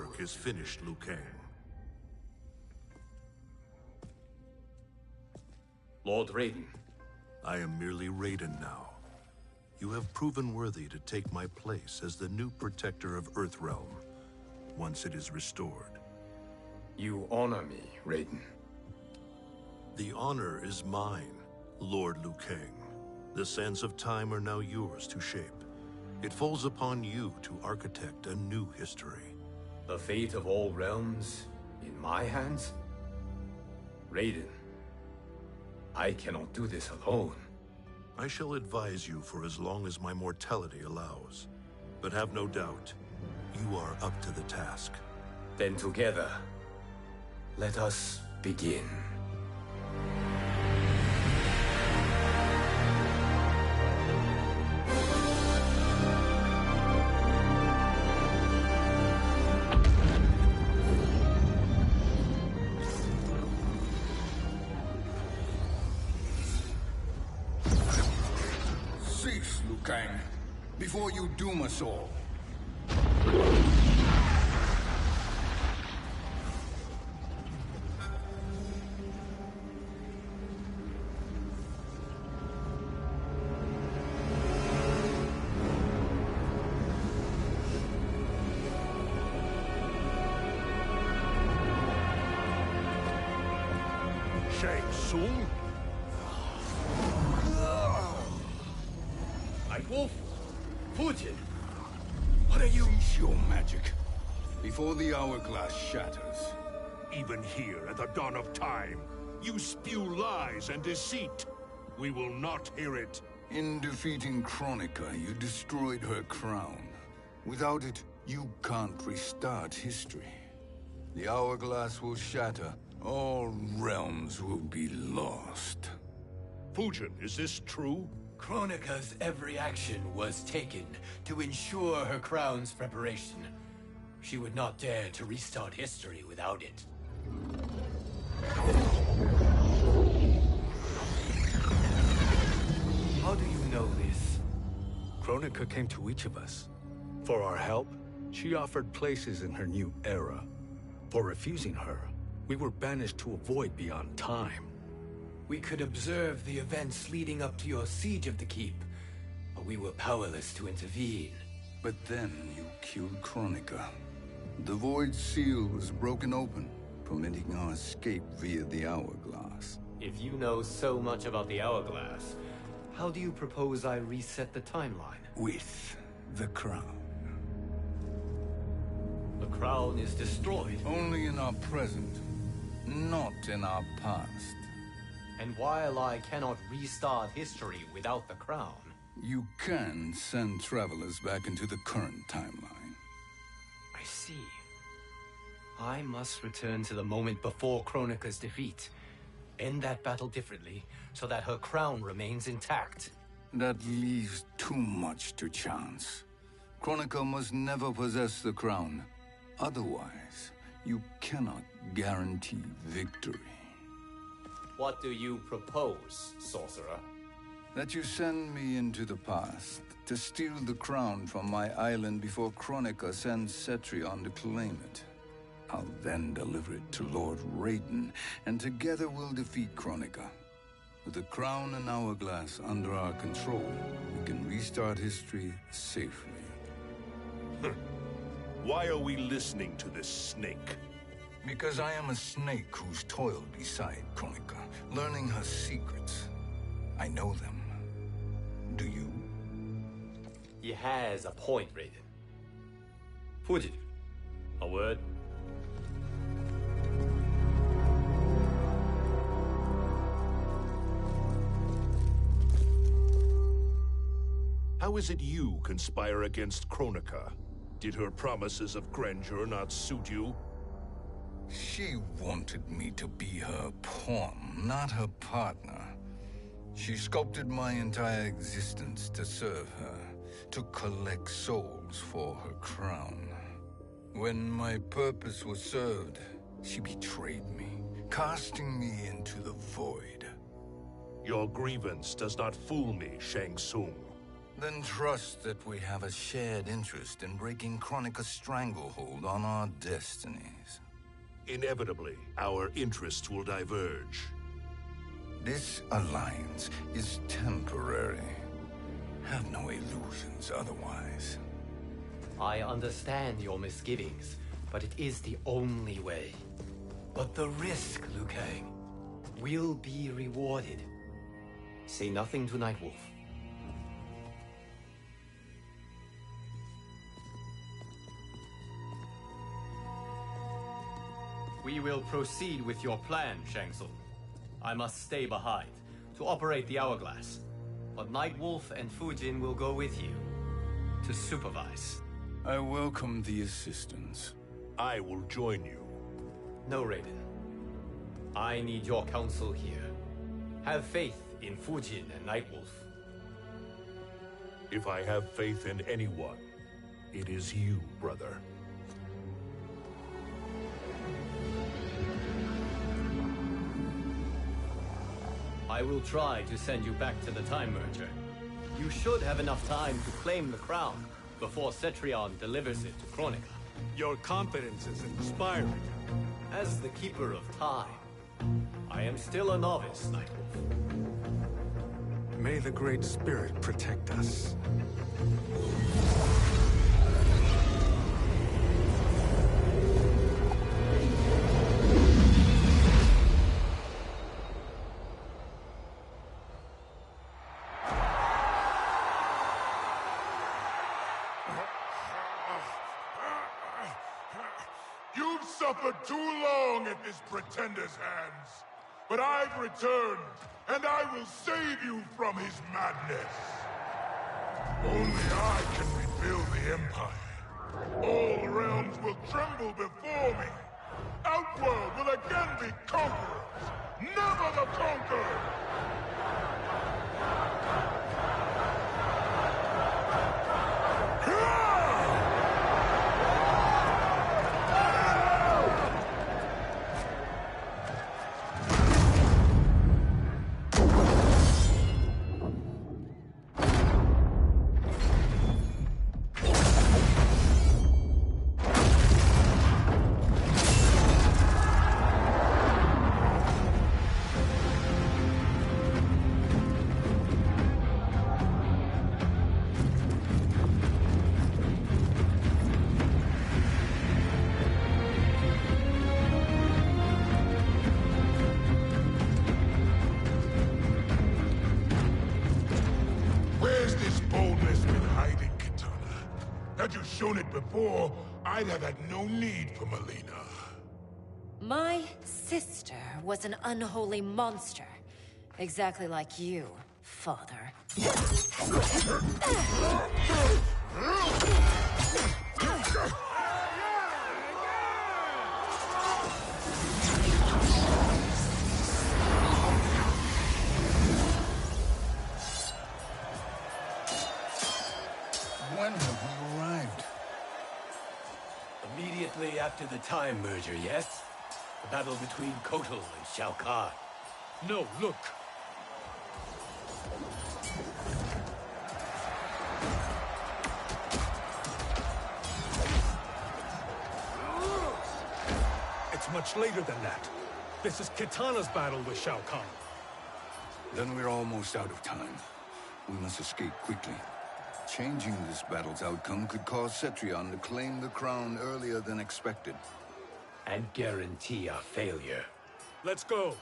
work is finished, Liu Kang. Lord Raiden. I am merely Raiden now. You have proven worthy to take my place as the new protector of Earthrealm, once it is restored. You honor me, Raiden. The honor is mine, Lord Liu Kang. The sands of time are now yours to shape. It falls upon you to architect a new history. The fate of all realms in my hands? Raiden, I cannot do this alone. I shall advise you for as long as my mortality allows. But have no doubt, you are up to the task. Then together, let us begin. Cease, Liu Kang, before you doom us all. Shang Tsung? Wolf, Fujin, what are you? Cease your magic, before the hourglass shatters. Even here at the dawn of time, you spew lies and deceit. We will not hear it. In defeating Kronika, you destroyed her crown. Without it, you can't restart history. The hourglass will shatter. All realms will be lost. Fujin, is this true? Kronika's every action was taken to ensure her crown's preparation. She would not dare to restart history without it. How do you know this? Kronika came to each of us. For our help, she offered places in her new era. For refusing her, we were banished to a void beyond time. We could observe the events leading up to your siege of the keep, but we were powerless to intervene. But then you killed Kronika. The Void Seal was broken open, permitting our escape via the hourglass. If you know so much about the hourglass, how do you propose I reset the timeline? With the crown. The crown is destroyed. Only in our present, not in our past. And while I cannot restart history without the crown... You can send travelers back into the current timeline. I see. I must return to the moment before Kronika's defeat. End that battle differently, so that her crown remains intact. That leaves too much to chance. Kronika must never possess the crown. Otherwise, you cannot guarantee victory. What do you propose, sorcerer? That you send me into the past to steal the crown from my island before Kronika sends Cetrion to claim it. I'll then deliver it to Lord Raiden, and together we'll defeat Kronika. With the crown and hourglass under our control, we can restart history safely. Why are we listening to this snake? Because I am a snake who's toiled beside Kronika, learning her secrets. I know them. Do you? He has a point, Raiden. Fujin, a word? How is it you conspire against Kronika? Did her promises of grandeur not suit you? She wanted me to be her pawn, not her partner. She sculpted my entire existence to serve her, to collect souls for her crown. When my purpose was served, she betrayed me, casting me into the void. Your grievance does not fool me, Shang Tsung. Then trust that we have a shared interest in breaking Kronika's stranglehold on our destinies. Inevitably, our interests will diverge. This alliance is temporary. Have no illusions otherwise. I understand your misgivings, but it is the only way. But the risk, Liu Kang, will be rewarded. Say nothing to Nightwolf. We will proceed with your plan, Shang Tsung. I must stay behind to operate the Hourglass. But Nightwolf and Fujin will go with you to supervise. I welcome the assistance. I will join you. No, Raiden. I need your counsel here. Have faith in Fujin and Nightwolf. If I have faith in anyone, it is you, brother. I will try to send you back to the Time Merger. You should have enough time to claim the crown before Cetrion delivers it to Kronika. Your confidence is inspiring. As the Keeper of Time, I am still a novice, Nightwolf. May the Great Spirit protect us. You've suffered too long at this pretender's hands. But I've returned, and I will save you from his madness. Only I can rebuild the Empire. All realms will tremble before me. Outworld will again be conquerors, never the conquered! Had you shown it before, I'd have had no need for Melina. My sister was an unholy monster. Exactly like you, father. When have we arrived? Immediately after the Time Merger, yes? The battle between Kotal and Shao Kahn. No, look! It's much later than that. This is Kitana's battle with Shao Kahn. Then we're almost out of time. We must escape quickly. Changing this battle's outcome could cause Cetrion to claim the crown earlier than expected. And guarantee our failure. Let's go!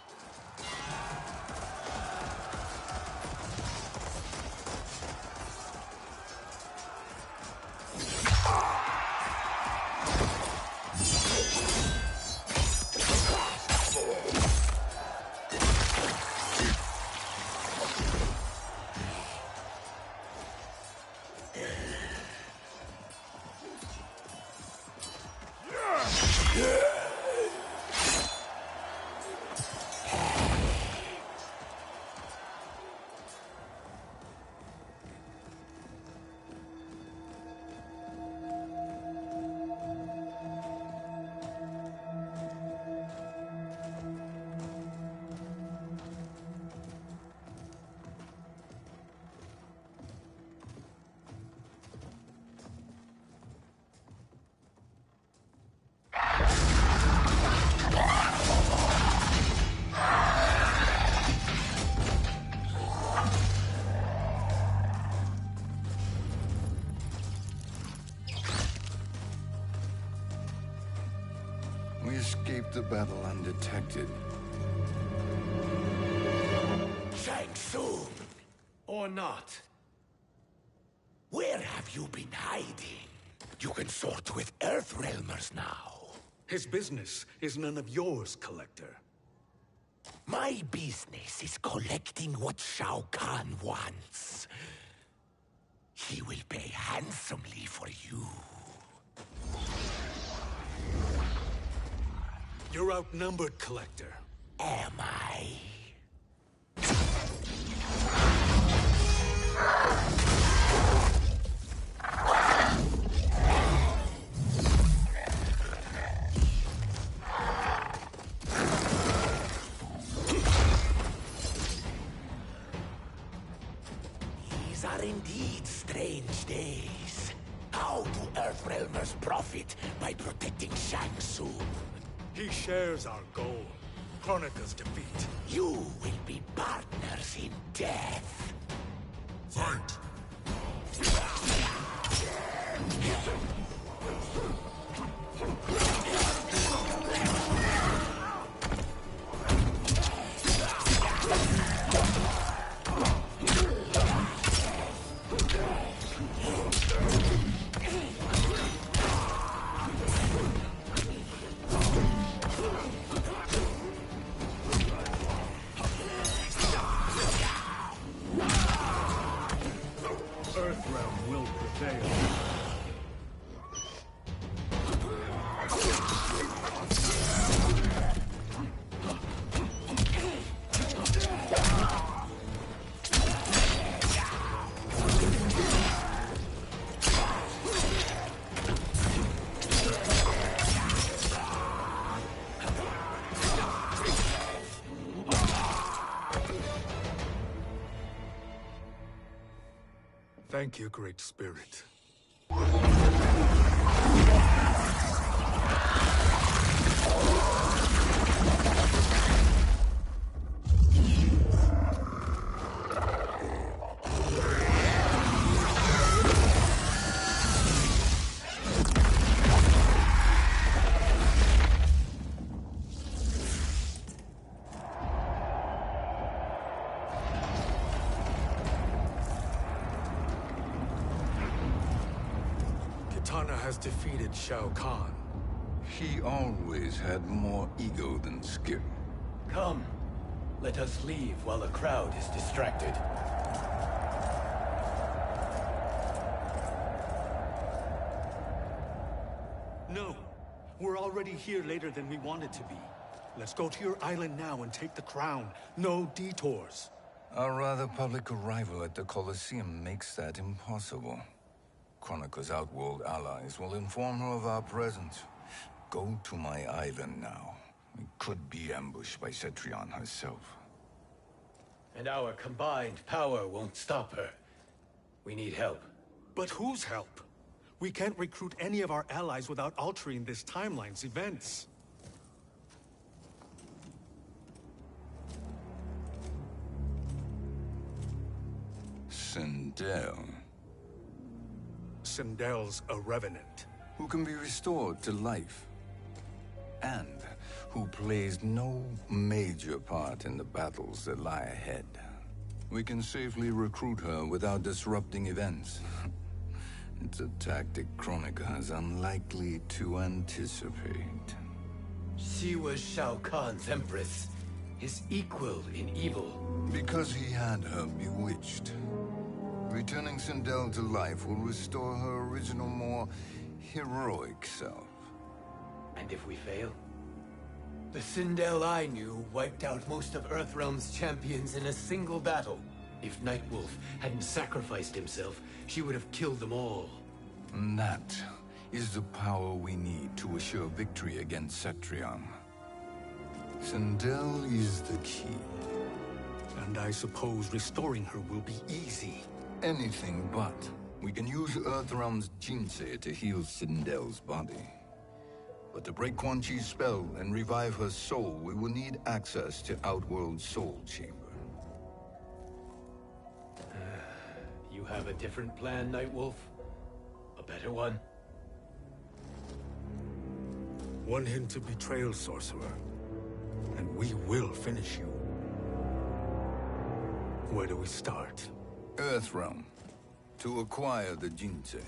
We escaped the battle undetected. Shang Tsung! Or not. Where have you been hiding? You can sort with Earthrealmers now. His business is none of yours, Collector. My business is collecting what Shao Kahn wants. He will pay handsomely for you. You're outnumbered, Collector. Am I? These are indeed strange days. How do Earthrealmers profit by protecting Shang Tsung? He shares our goal. Kronika's defeat. You will be partners in death. Fight! Earthrealm will prevail. Thank you, Great Spirit. Kitana has defeated Shao Kahn. He always had more ego than skill. Come. Let us leave while the crowd is distracted. No. We're already here later than we wanted to be. Let's go to your island now and take the crown. No detours. Our rather public arrival at the Colosseum makes that impossible. Kronika's outworld allies will inform her of our presence. Go to my island now. We could be ambushed by Cetrion herself. And our combined power won't stop her. We need help. But whose help? We can't recruit any of our allies without altering this timeline's events. Sindel, Sindel's a revenant. who can be restored to life, and who plays no major part in the battles that lie ahead. We can safely recruit her without disrupting events. It's a tactic Kronika is unlikely to anticipate. She was Shao Kahn's empress, his equal in evil. Because he had her bewitched. Returning Sindel to life will restore her original, more heroic self. And if we fail? The Sindel I knew wiped out most of Earthrealm's champions in a single battle. If Nightwolf hadn't sacrificed himself, she would have killed them all. And that is the power we need to assure victory against Cetrion. Sindel is the key. And I suppose restoring her will be easy. Anything but. We can use Earthrealm's Jinsei to heal Sindel's body. But to break Quan Chi's spell and revive her soul, we will need access to Outworld's Soul Chamber. You have a different plan, Nightwolf? A better one? One hint of betrayal, sorcerer, and we will finish you. Where do we start? Earthrealm. To acquire the Jinsei.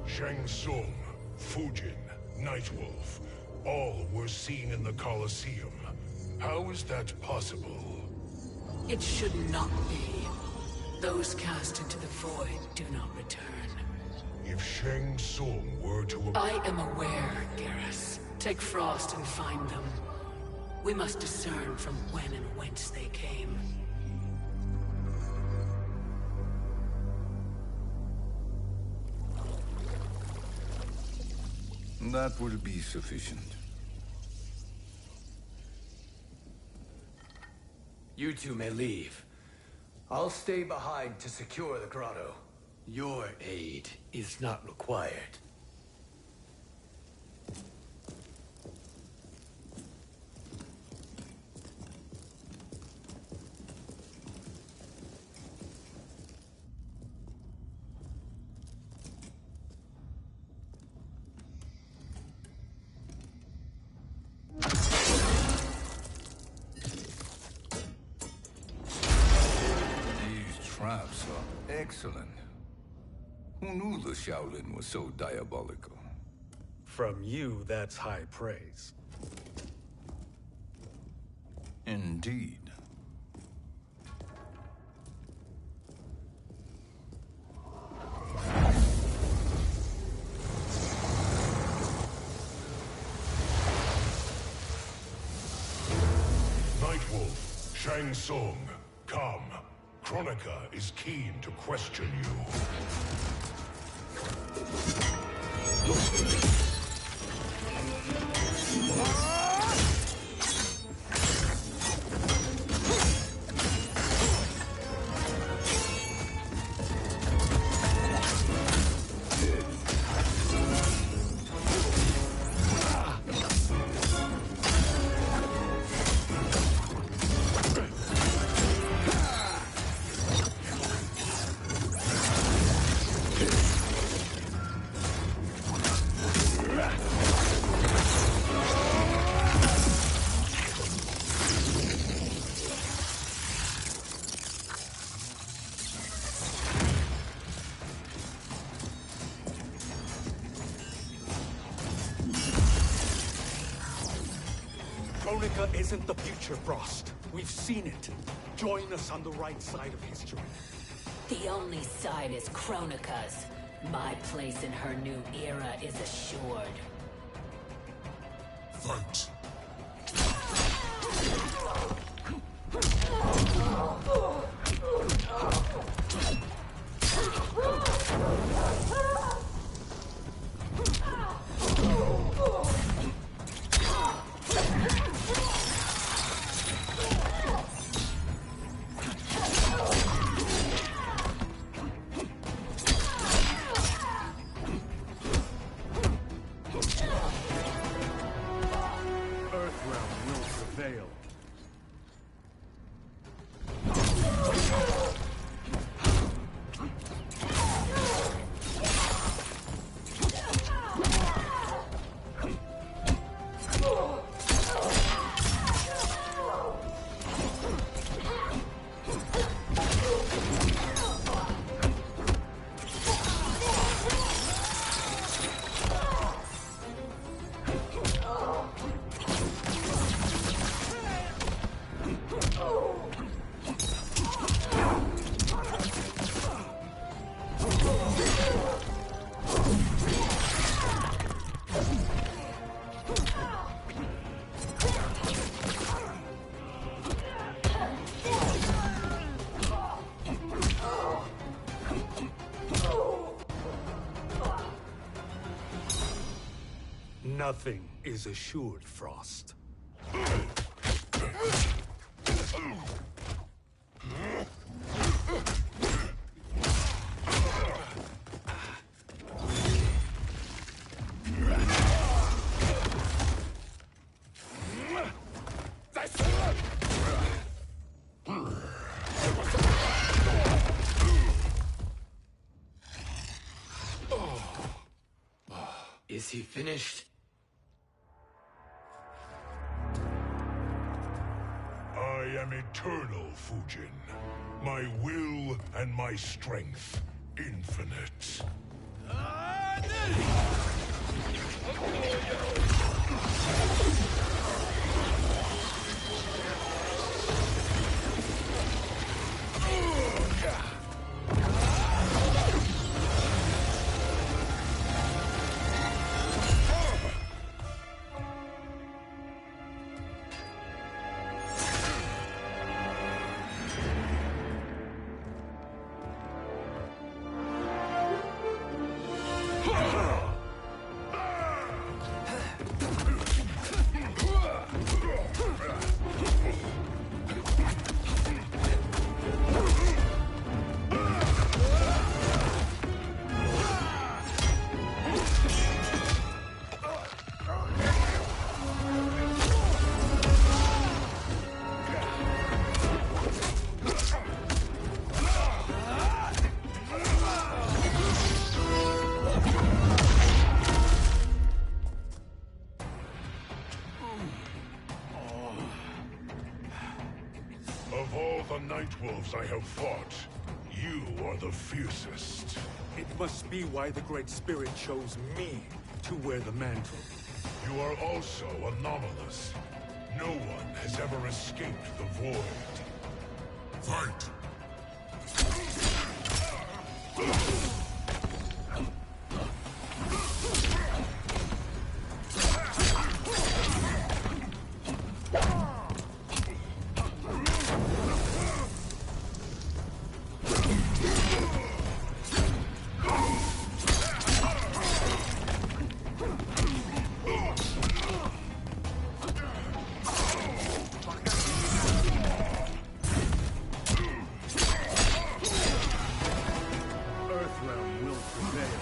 Shang Tsung, Fujin, Nightwolf, all were seen in the Colosseum. How is that possible? It should not be. Those cast into the void do not return. If Shang Tsung were to... I am aware, Garrus. Take Frost and find them. We must discern from when and whence they came. That will be sufficient. You two may leave. I'll stay behind to secure the grotto. Your aid is not required. Traps are excellent. Who knew the Shaolin was so diabolical? From you, that's high praise. Indeed. Nightwolf, Shang Tsung, come. Kronika is keen to question you. Kronika isn't the future, Frost. We've seen it. Join us on the right side of history. The only side is Kronika's. My place in her new era is assured. Fight. Nothing is assured, Frost. Is he finished? I am eternal, Fujin. My will and my strength, infinite. Of all the Nightwolves I have fought, you are the fiercest. It must be why the Great Spirit chose me to wear the mantle. You are also anomalous. No one has ever escaped the void. Fight! Earthrealm will prevail.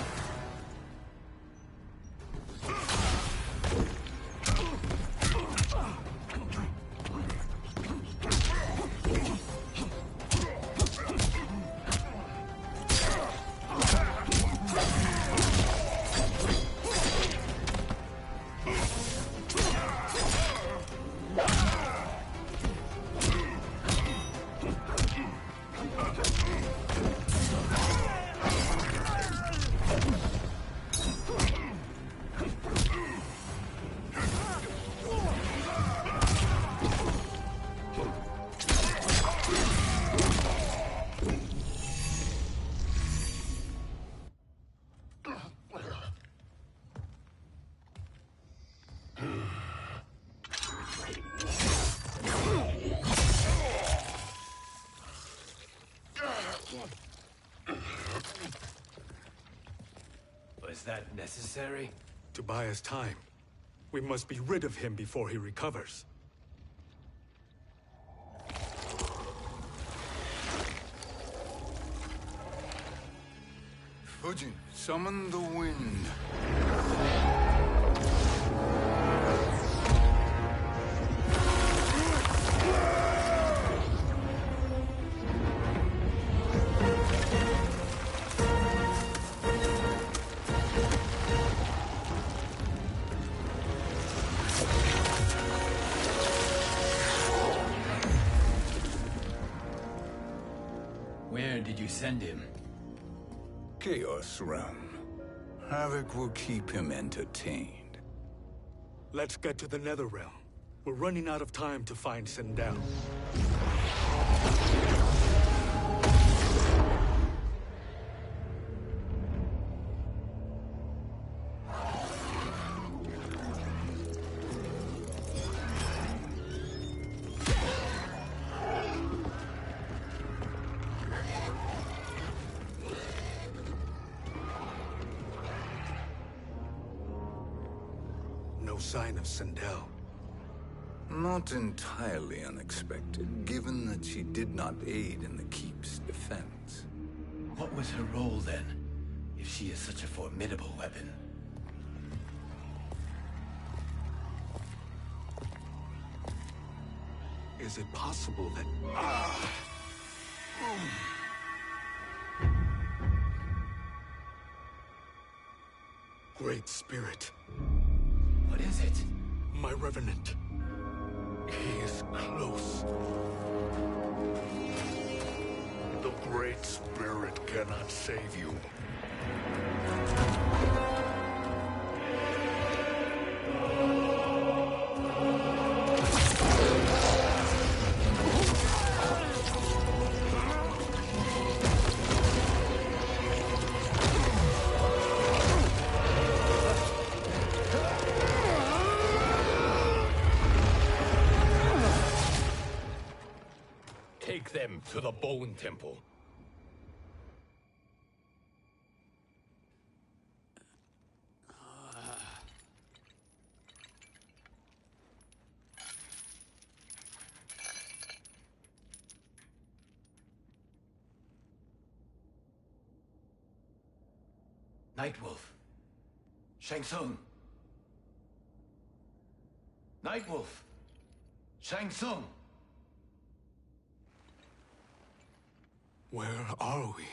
Was that necessary? To buy us time. We must be rid of him before he recovers. Fujin, summon the wind. Where did you send him? Chaos Realm. Havoc will keep him entertained. Let's get to the Netherrealm. We're running out of time to find Sindel. No sign of Sindel. Not entirely unexpected, given that she did not aid in the Keep's defense. What was her role then, if she is such a formidable weapon? Is it possible that... Great Spirit. What is it? My Revenant. He is close. The Great Spirit cannot save you. Take them to the Bone Temple. Nightwolf. Shang Tsung. Nightwolf. Shang Tsung. Where are we?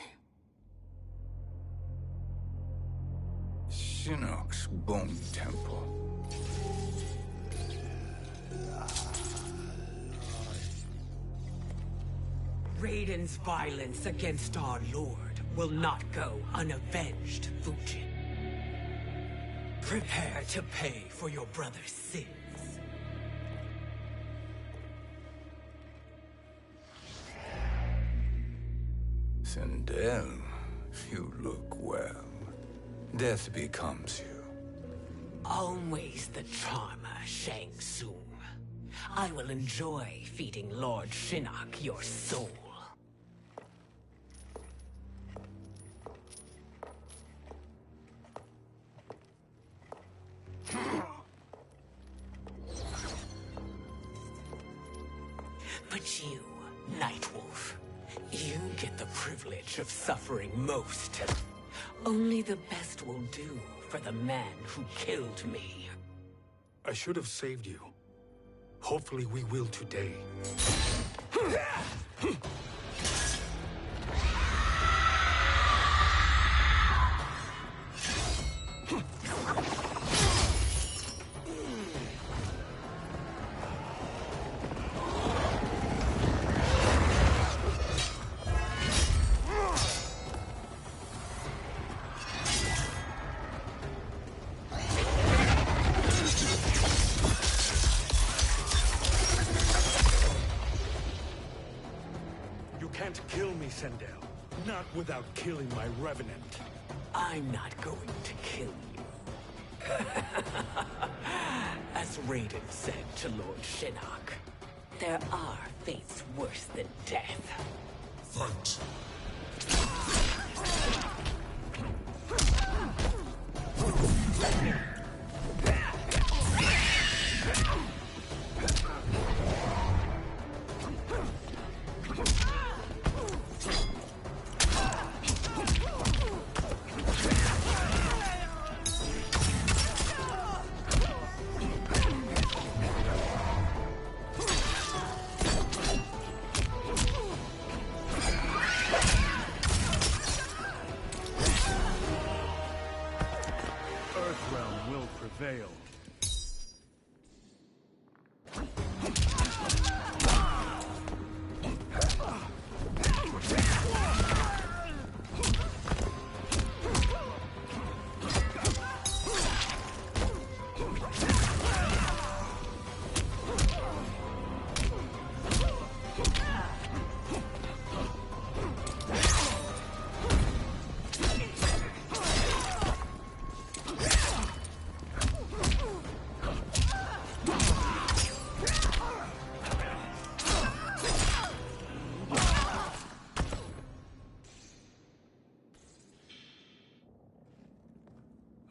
Shinnok's Bone Temple. Raiden's violence against our Lord will not go unavenged, Fujin. Prepare to pay for your brother's sins. Sindel, you look well. Death becomes you. Always the charmer, Shang Tsung. I will enjoy feeding Lord Shinnok your soul. But you, Nightwolf, you get the privilege of suffering most. Only the best will do for the man who killed me. I should have saved you. Hopefully we will today. Sindel. Not without killing my Revenant. I'm not going to kill you. As Raiden said to Lord Shinnok, there are fates worse than death. Fight. Earthrealm will prevail.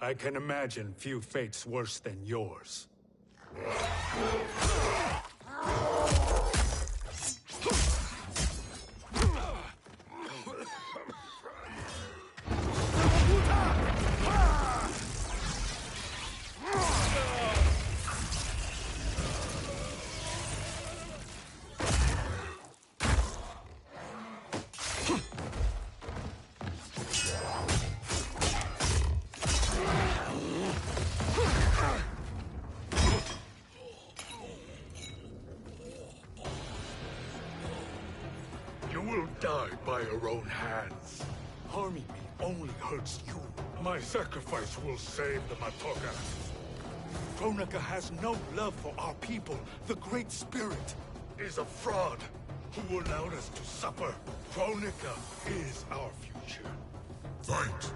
I can imagine few fates worse than yours. die by your own hands. Harming me only hurts you. My sacrifice will save the Matoga. Kronika has no love for our people. The Great Spirit is a fraud who allowed us to suffer. Kronika is our future. Fight!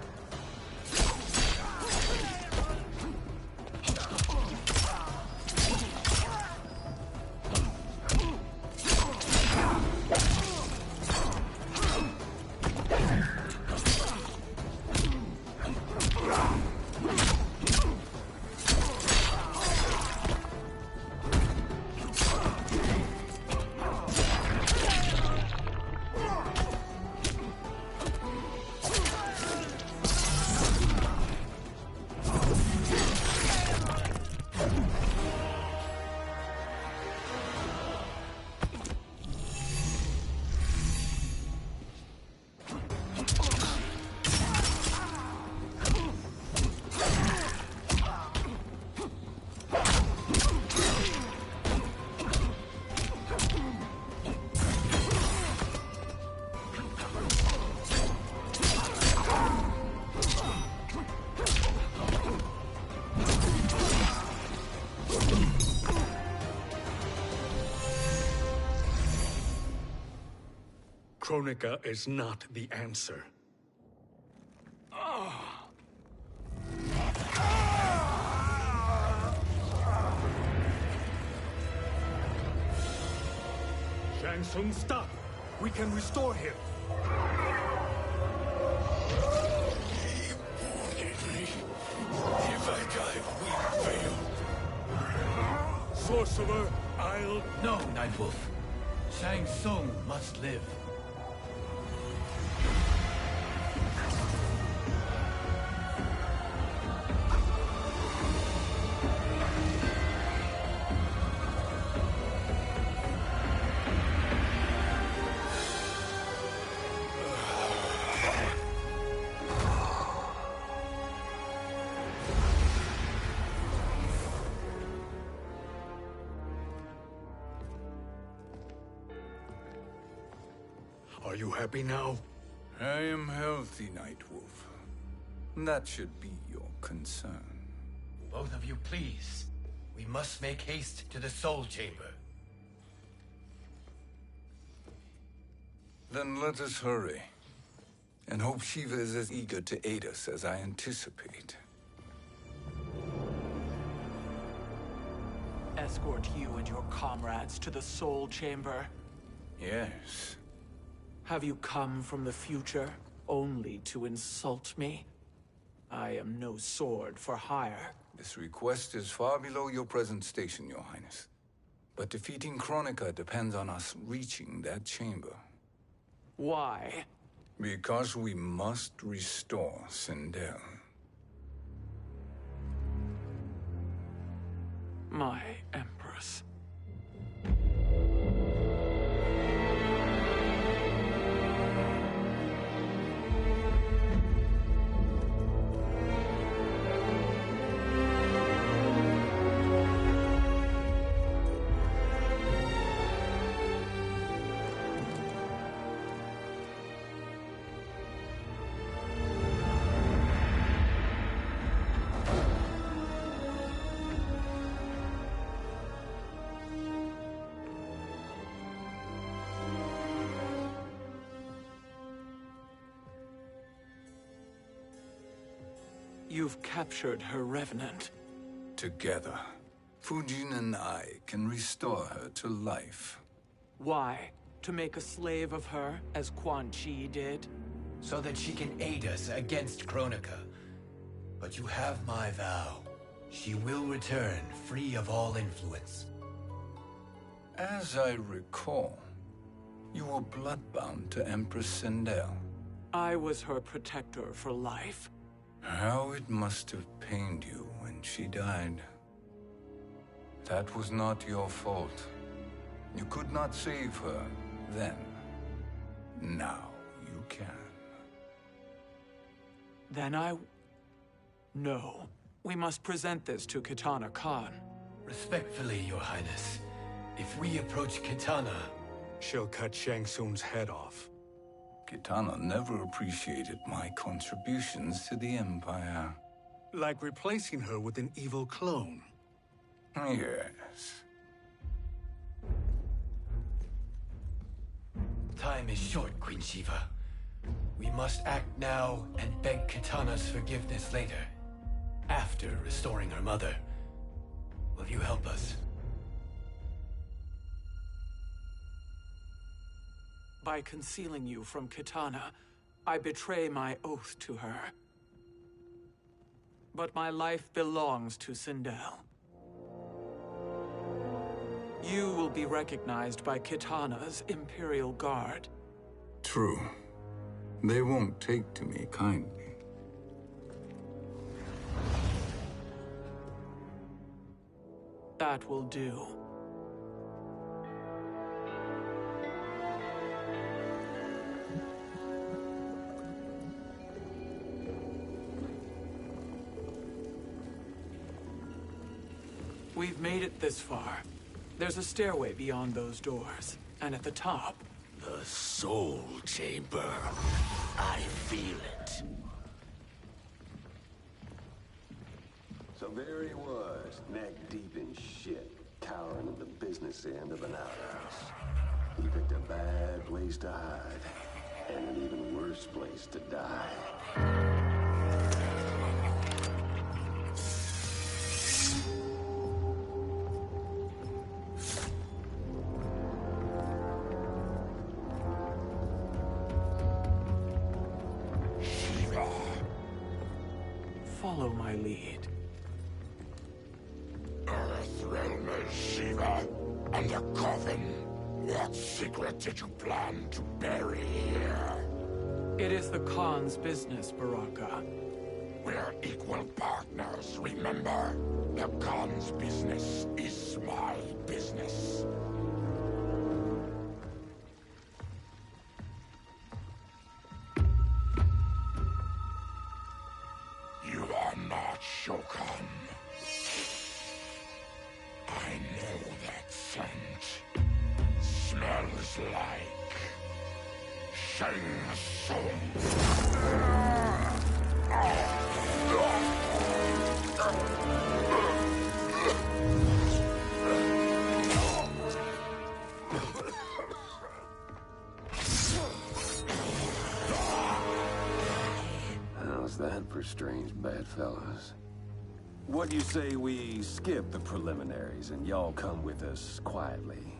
Kronika is not the answer. Shang Tsung, stop! We can restore him! If I die, we fail. Sorcerer, I'll... No, Nightwolf. Shang Tsung must live. Are you happy now? I am healthy, Nightwolf. That should be your concern. Both of you, please. We must make haste to the Soul Chamber. Then let us hurry. And hope Shiva is as eager to aid us as I anticipate. Escort you and your comrades to the Soul Chamber. Yes. Have you come from the future only to insult me? I am no sword for hire. This request is far below your present station, Your Highness. But defeating Kronika depends on us reaching that chamber. Why? Because we must restore Sindel. My Empress. You've captured her revenant. Together, Fujin and I can restore her to life. Why? To make a slave of her, as Quan Chi did? So that she can aid us against Kronika. But you have my vow. She will return free of all influence. As I recall, you were bloodbound to Empress Sindel. I was her protector for life. How it must have pained you when she died. That was not your fault. You could not save her then. Now you can. Then No. We must present this to Kitana Khan. Respectfully, Your Highness, if we approach Kitana... She'll cut Shang Tsung's head off. Kitana never appreciated my contributions to the Empire. Like replacing her with an evil clone. Yes. Time is short, Queen Shiva. We must act now and beg Kitana's forgiveness later. After restoring her mother. Will you help us? By concealing you from Kitana, I betray my oath to her. But my life belongs to Sindel. You will be recognized by Kitana's Imperial Guard. True. They won't take to me kindly. That will do. We've made it this far. There's a stairway beyond those doors, and at the top... The Soul Chamber. I feel it. So there he was, neck deep in shit, cowering at the business end of an outhouse. He picked a bad place to hide, and an even worse place to die. Follow my lead. Earthrealmer Shiva, and a coffin. What secret did you plan to bury here? It is the Khan's business, Baraka. We're equal partners, remember? The Khan's business is my business. You are not Shokan. I know that scent. Smells like Shang Tsung. How's that for strange bedfellows? What do you say we skip the preliminaries and y'all come with us quietly?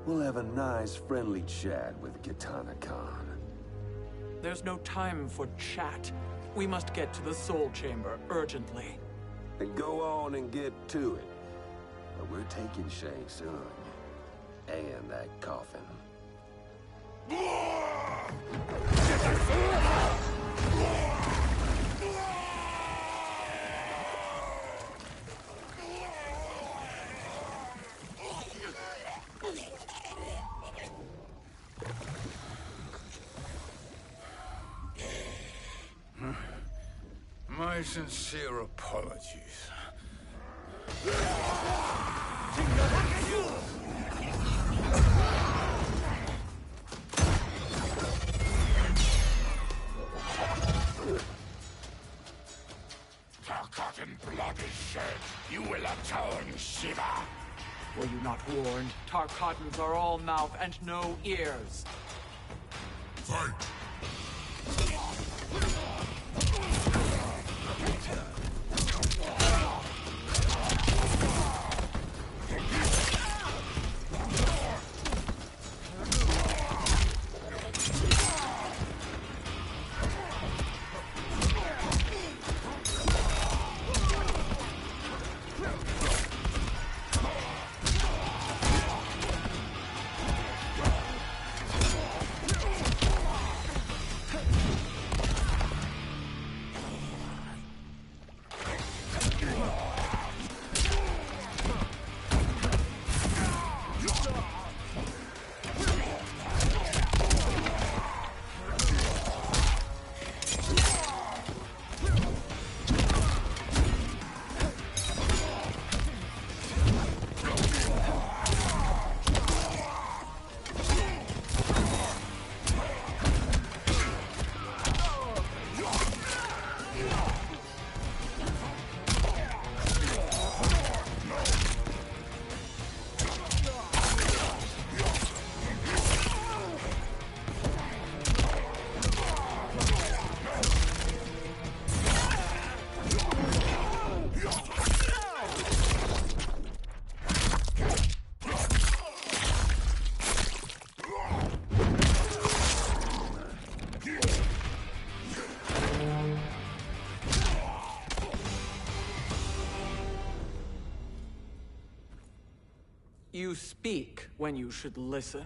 We'll have a nice, friendly chat with Kitana Khan. There's no time for chat. We must get to the Soul Chamber urgently. Then go on and get to it. But we're taking Shang Tsung. And that coffin. My sincere apologies. Tarkatan blood is shed. You will atone, Shiva. Were you not warned? Tarkatans are all mouth and no ears. Fight! You speak when you should listen.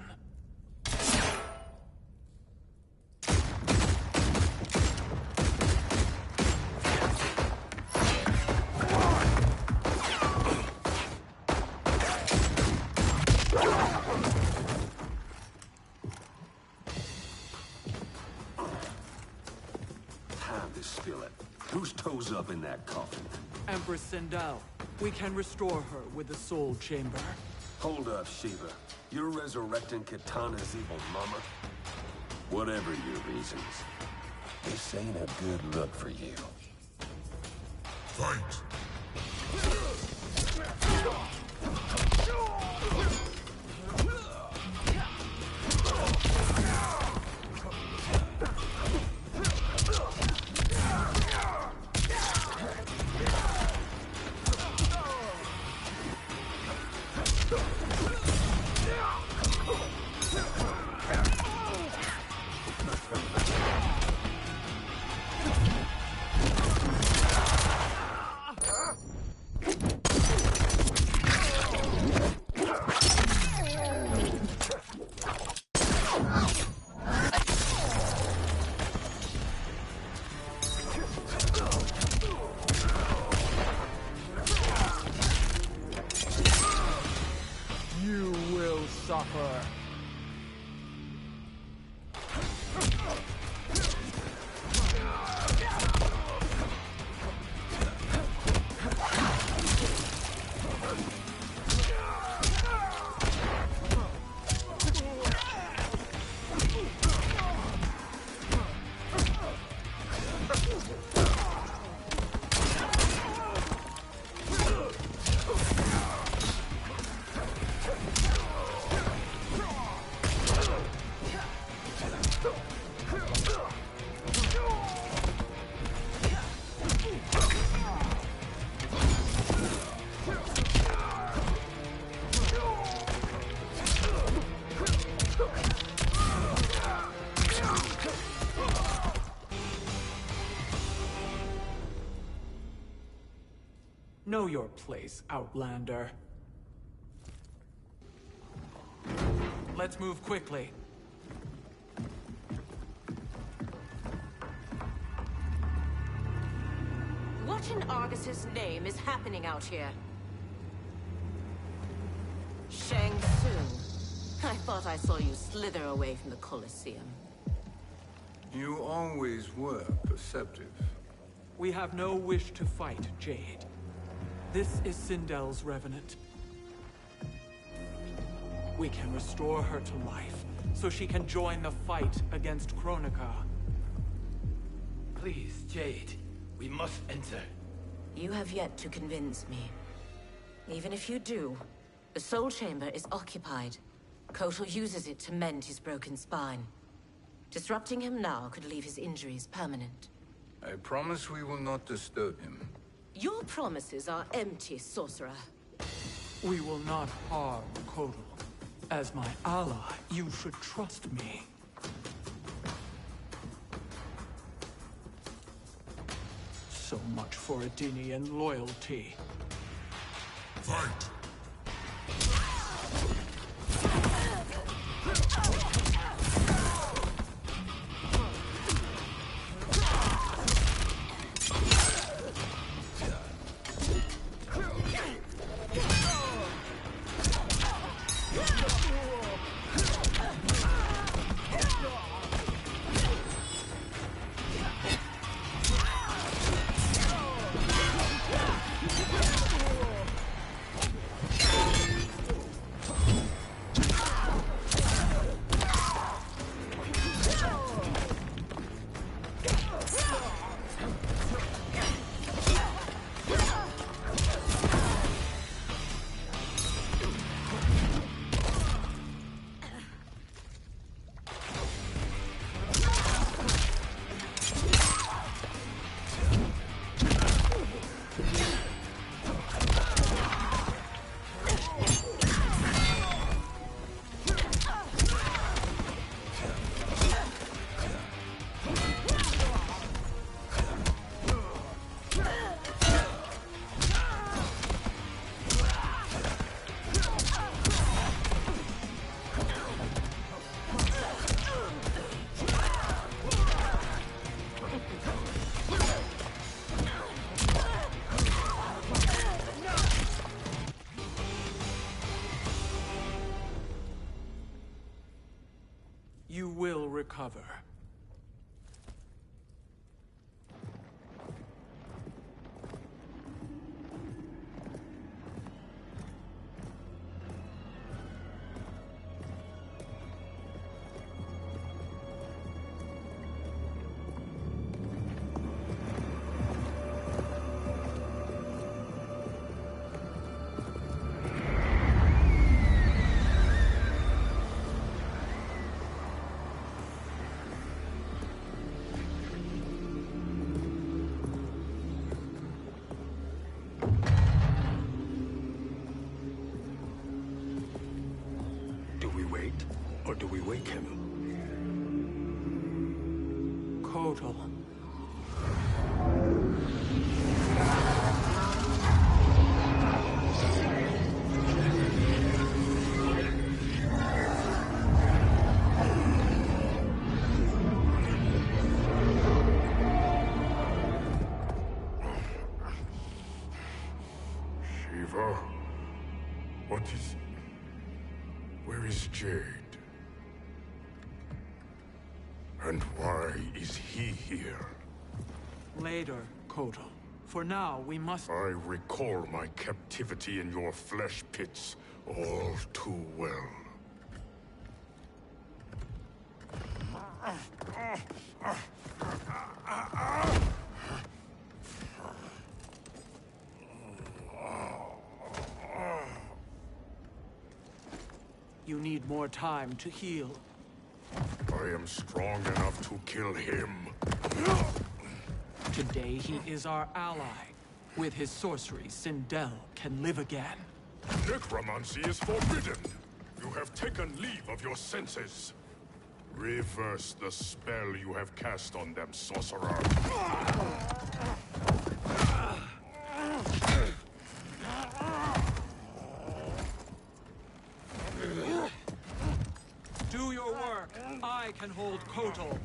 Whose toes up in that coffin? Empress Sindel. We can restore her with the Soul Chamber. Hold up, Sheba. You're resurrecting Kitana's evil mama? Whatever your reasons, this ain't a good look for you. Fight! Suffer. Know your place, Outlander. Let's move quickly. What in Argus's name is happening out here? Shang Tsung. I thought I saw you slither away from the Colosseum. You always were perceptive. We have no wish to fight, Jade. This is Sindel's Revenant. We can restore her to life, so she can join the fight against Kronika. Please, Jade. We must enter. You have yet to convince me. Even if you do, the Soul Chamber is occupied. Kotal uses it to mend his broken spine. Disrupting him now could leave his injuries permanent. I promise we will not disturb him. Your promises are empty, sorcerer. We will not harm Kotal. As my ally, you should trust me. So much for Adenian loyalty. Fight! Kotal. Shiva? What is... Where is Jade? And why is he here? Later, Kotal. For now, we must... I recall my captivity in your flesh pits all too well. You need more time to heal. I am strong enough to kill him. Today he is our ally. With his sorcery, Sindel can live again. Necromancy is forbidden. You have taken leave of your senses. Reverse the spell you have cast on them, sorcerer. Do your work. I can hold Kotal.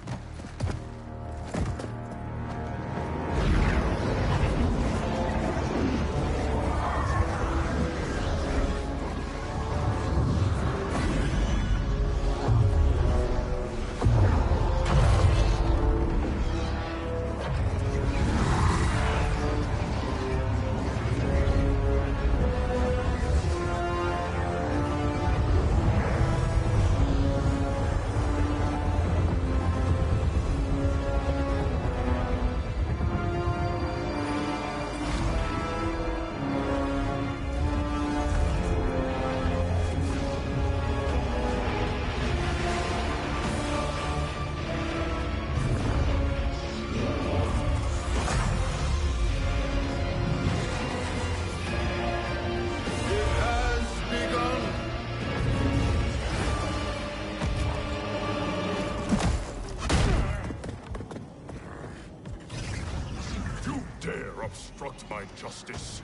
Obstruct my justice.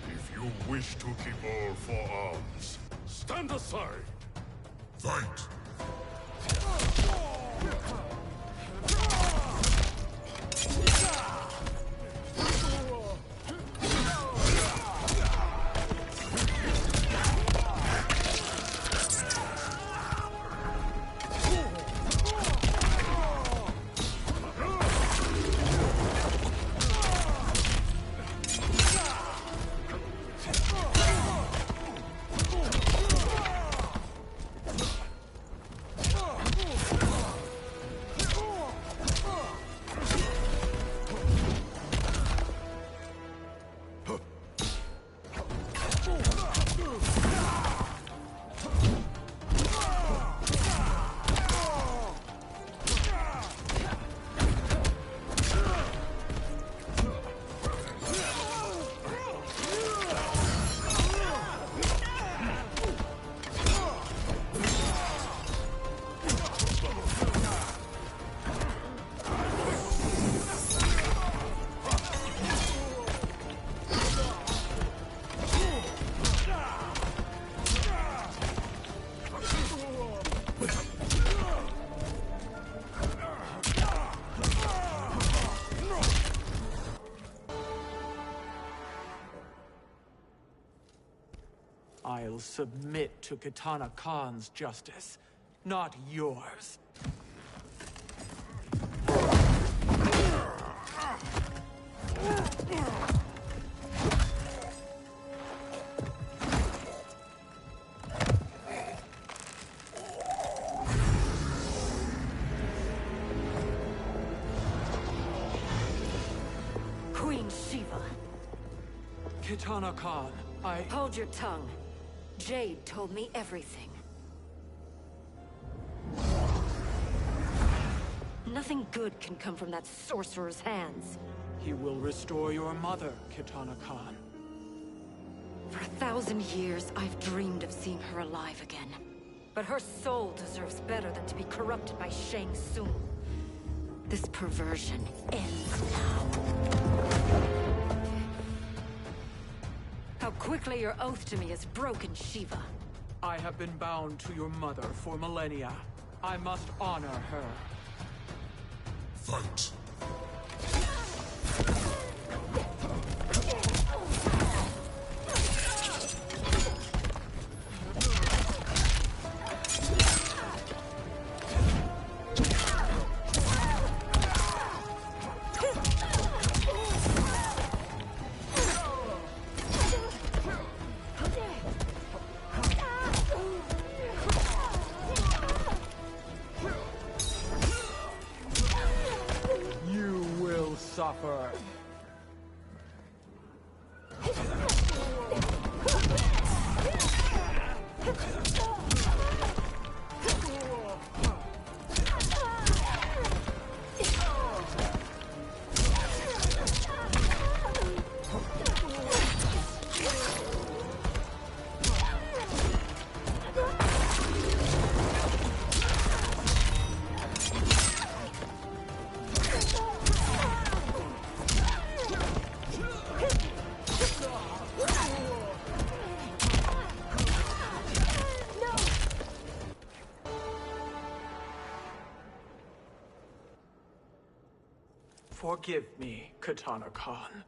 If you wish to keep all four arms, stand aside. Fight! I'll submit to Kitana Khan's justice, not yours. Queen Shiva. Kitana Khan, I... Hold your tongue. Jade told me everything. Nothing good can come from that sorcerer's hands. He will restore your mother, Kitana Khan. For 1,000 years, I've dreamed of seeing her alive again. But her soul deserves better than to be corrupted by Shang Tsung. This perversion ends now. How quickly your oath to me has broken, Shiva. I have been bound to your mother for millennia. I must honor her. Fight. Suffer. Forgive me, Katana Khan.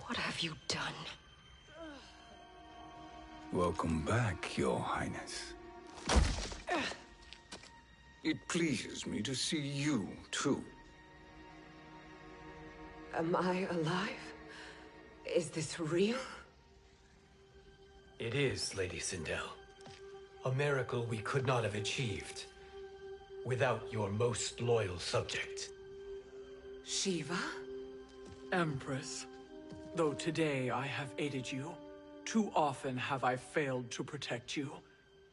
What have you done? Welcome back, Your Highness. It pleases me to see you, too. Am I alive? Is this real? It is, Lady Sindel. A miracle we could not have achieved without your most loyal subject. Shiva? Empress, though today I have aided you, too often have I failed to protect you.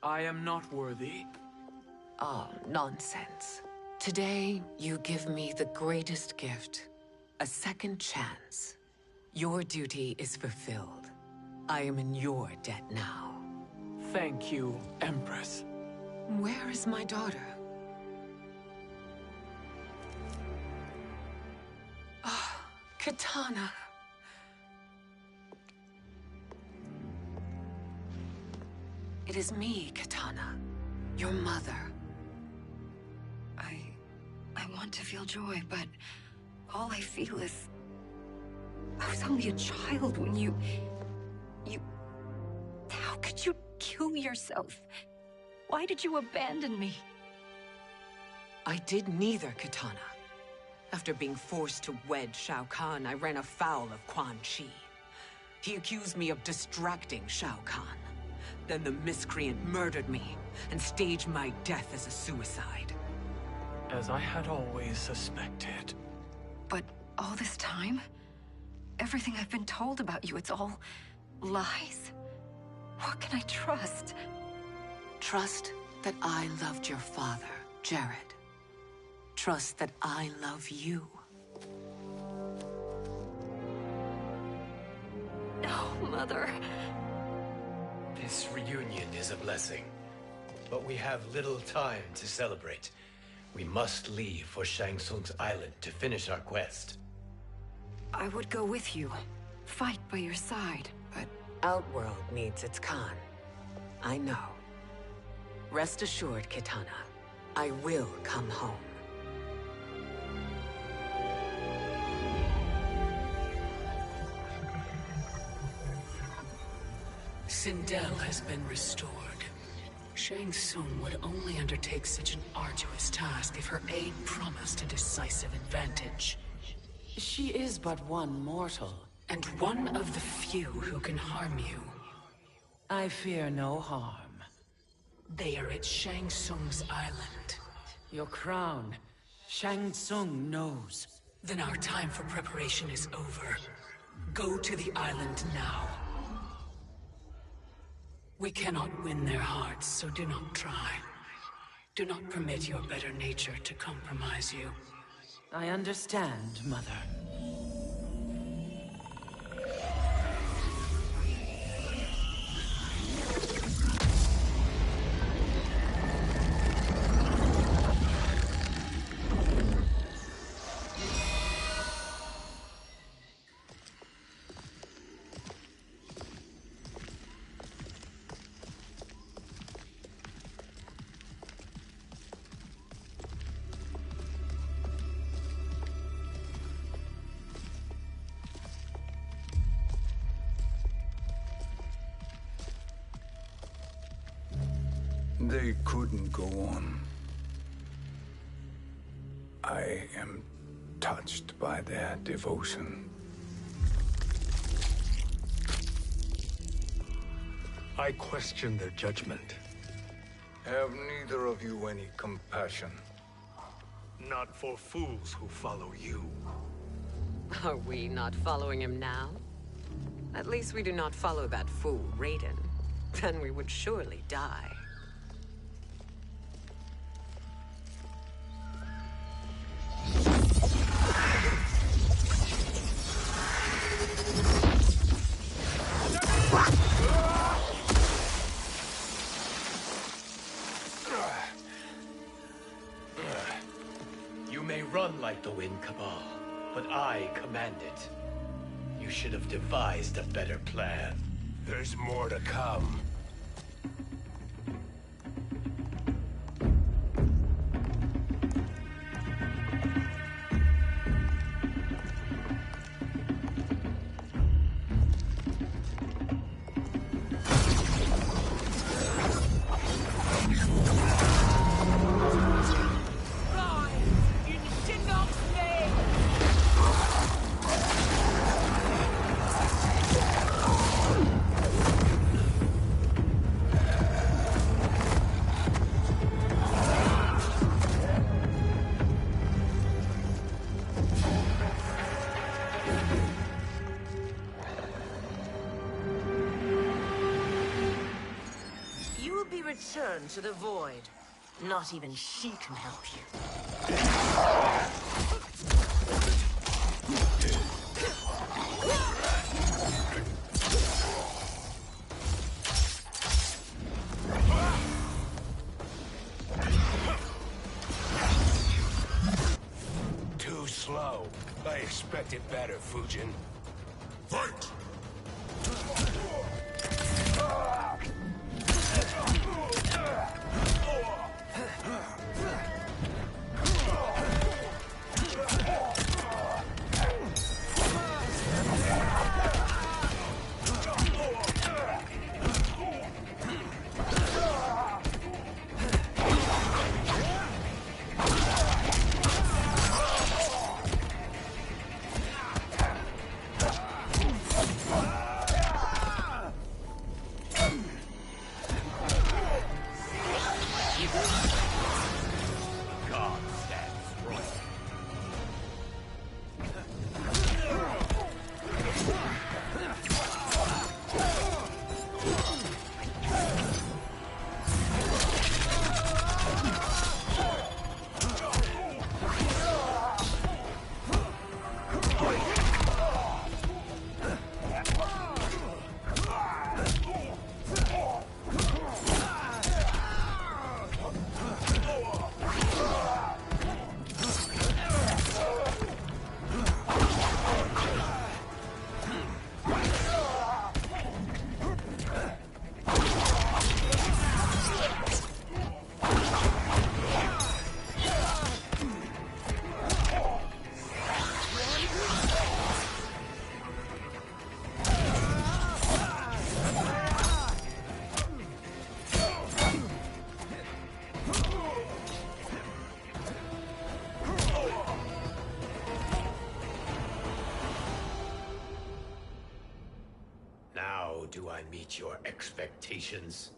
I am not worthy. Oh, nonsense. Today, you give me the greatest gift. A second chance. Your duty is fulfilled. I am in your debt now. Thank you, Empress. Where is my daughter? Ah, Katana. It is me, Katana. Your mother. I want to feel joy, but all I feel is... I was only a child when you... How could you kill yourself? Why did you abandon me? I did neither, Katana. After being forced to wed Shao Kahn, I ran afoul of Quan Chi. He accused me of distracting Shao Kahn. Then the miscreant murdered me and staged my death as a suicide. As I had always suspected. But all this time? Everything I've been told about you, it's all lies? What can I trust? Trust that I loved your father, Jared. Trust that I love you. No, Mother. This reunion is a blessing, but we have little time to celebrate. We must leave for Shang Tsung's island to finish our quest. I would go with you, fight by your side, but... Outworld needs its Khan. I know. Rest assured, Katana. I will come home. Sindel has been restored. Shang Tsung would only undertake such an arduous task if her aid promised a decisive advantage. She is but one mortal, and one of the few who can harm you. I fear no harm. They are at Shang Tsung's island. Your crown. Shang Tsung knows. Then our time for preparation is over. Go to the island now. We cannot win their hearts, so do not try. Do not permit your better nature to compromise you. I understand, Mother. They couldn't go on. I am touched by their devotion. I question their judgment. Have neither of you any compassion? Not for fools who follow you. Are we not following him now? At least we do not follow that fool, Raiden. Then we would surely die. You may run like the wind, Cabal, but I command it. You should have devised a better plan. There's more to come. Return to the void. Not even she can help you. Too slow. I expected better, Fujin. Fight! do I meet your expectations?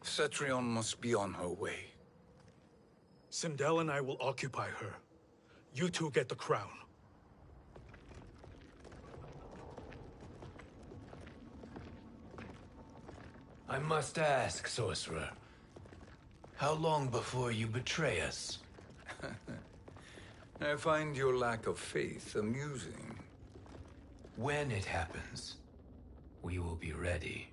Cetrion must be on her way. Sindel and I will occupy her. You two get the crown. I must ask, sorcerer. How long before you betray us? I find your lack of faith amusing. When it happens, we will be ready.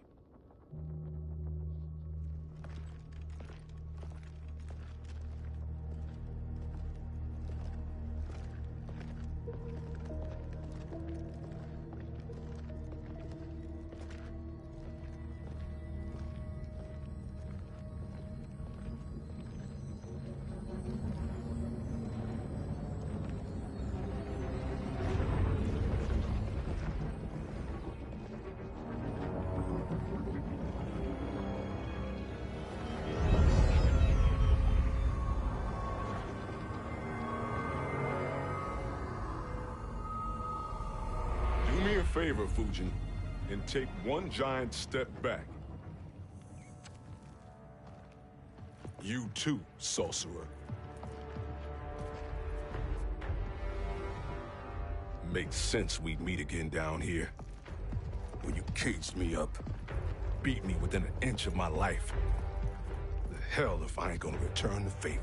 Favor, Fujin, and take one giant step back. You too, sorcerer. Makes sense we'd meet again down here. When you caged me up, beat me within an inch of my life. The hell if I ain't gonna return the favor.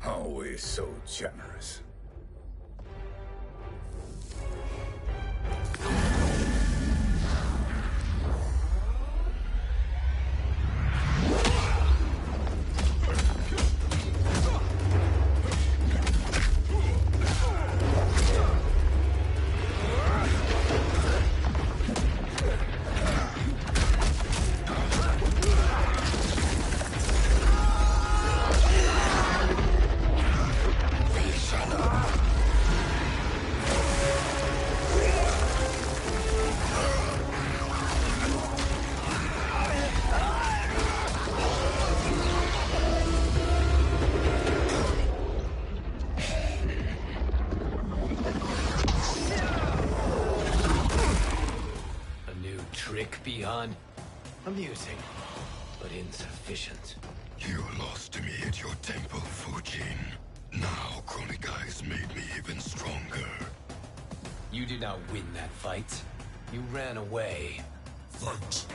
Always so generous. Amusing, but insufficient. You lost to me at your temple, Fujin. Now Kronika has made me even stronger. You did not win that fight. You ran away. Fight.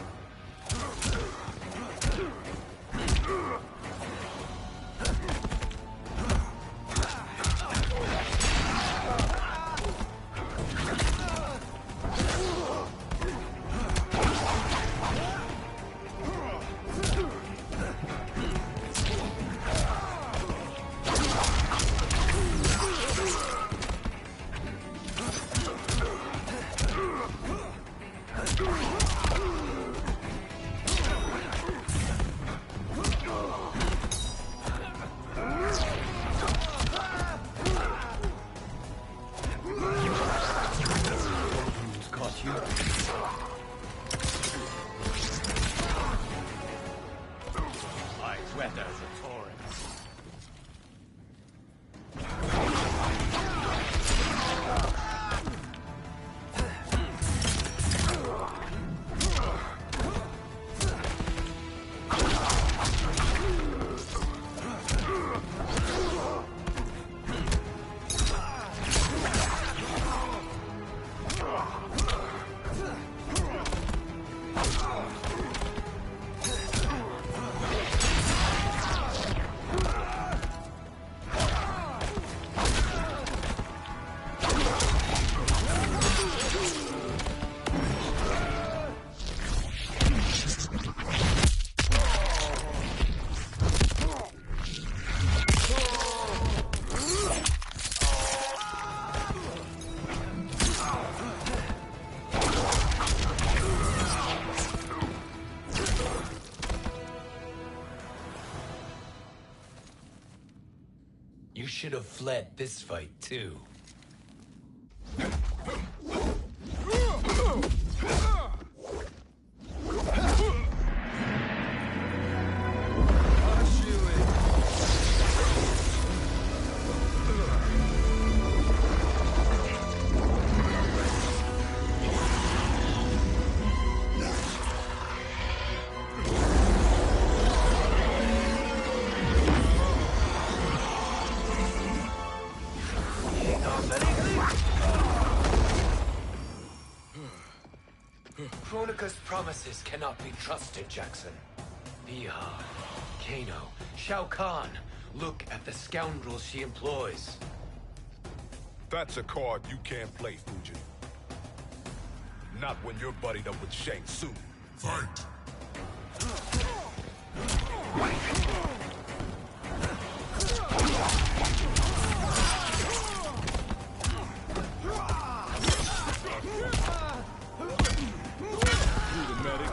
You should have fled this fight, too. Kronika's promises cannot be trusted, Jackson. Biha, Kano, Shao Kahn. Look at the scoundrels she employs. That's a card you can't play, Fujin. Not when you're buddied up with Shang Tsung. Fight! You the medic?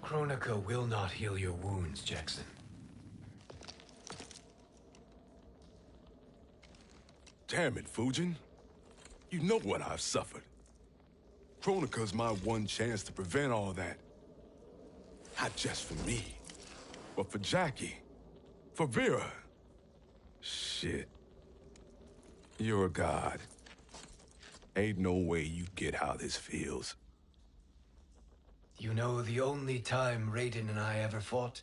Kronika will not heal your wounds, Jackson. Damn it, Fujin. You know what I've suffered. Kronika's my one chance to prevent all that. Not just for me, but for Jackie, for Vera. Shit. You're a god. Ain't no way you get how this feels. You know the only time Raiden and I ever fought?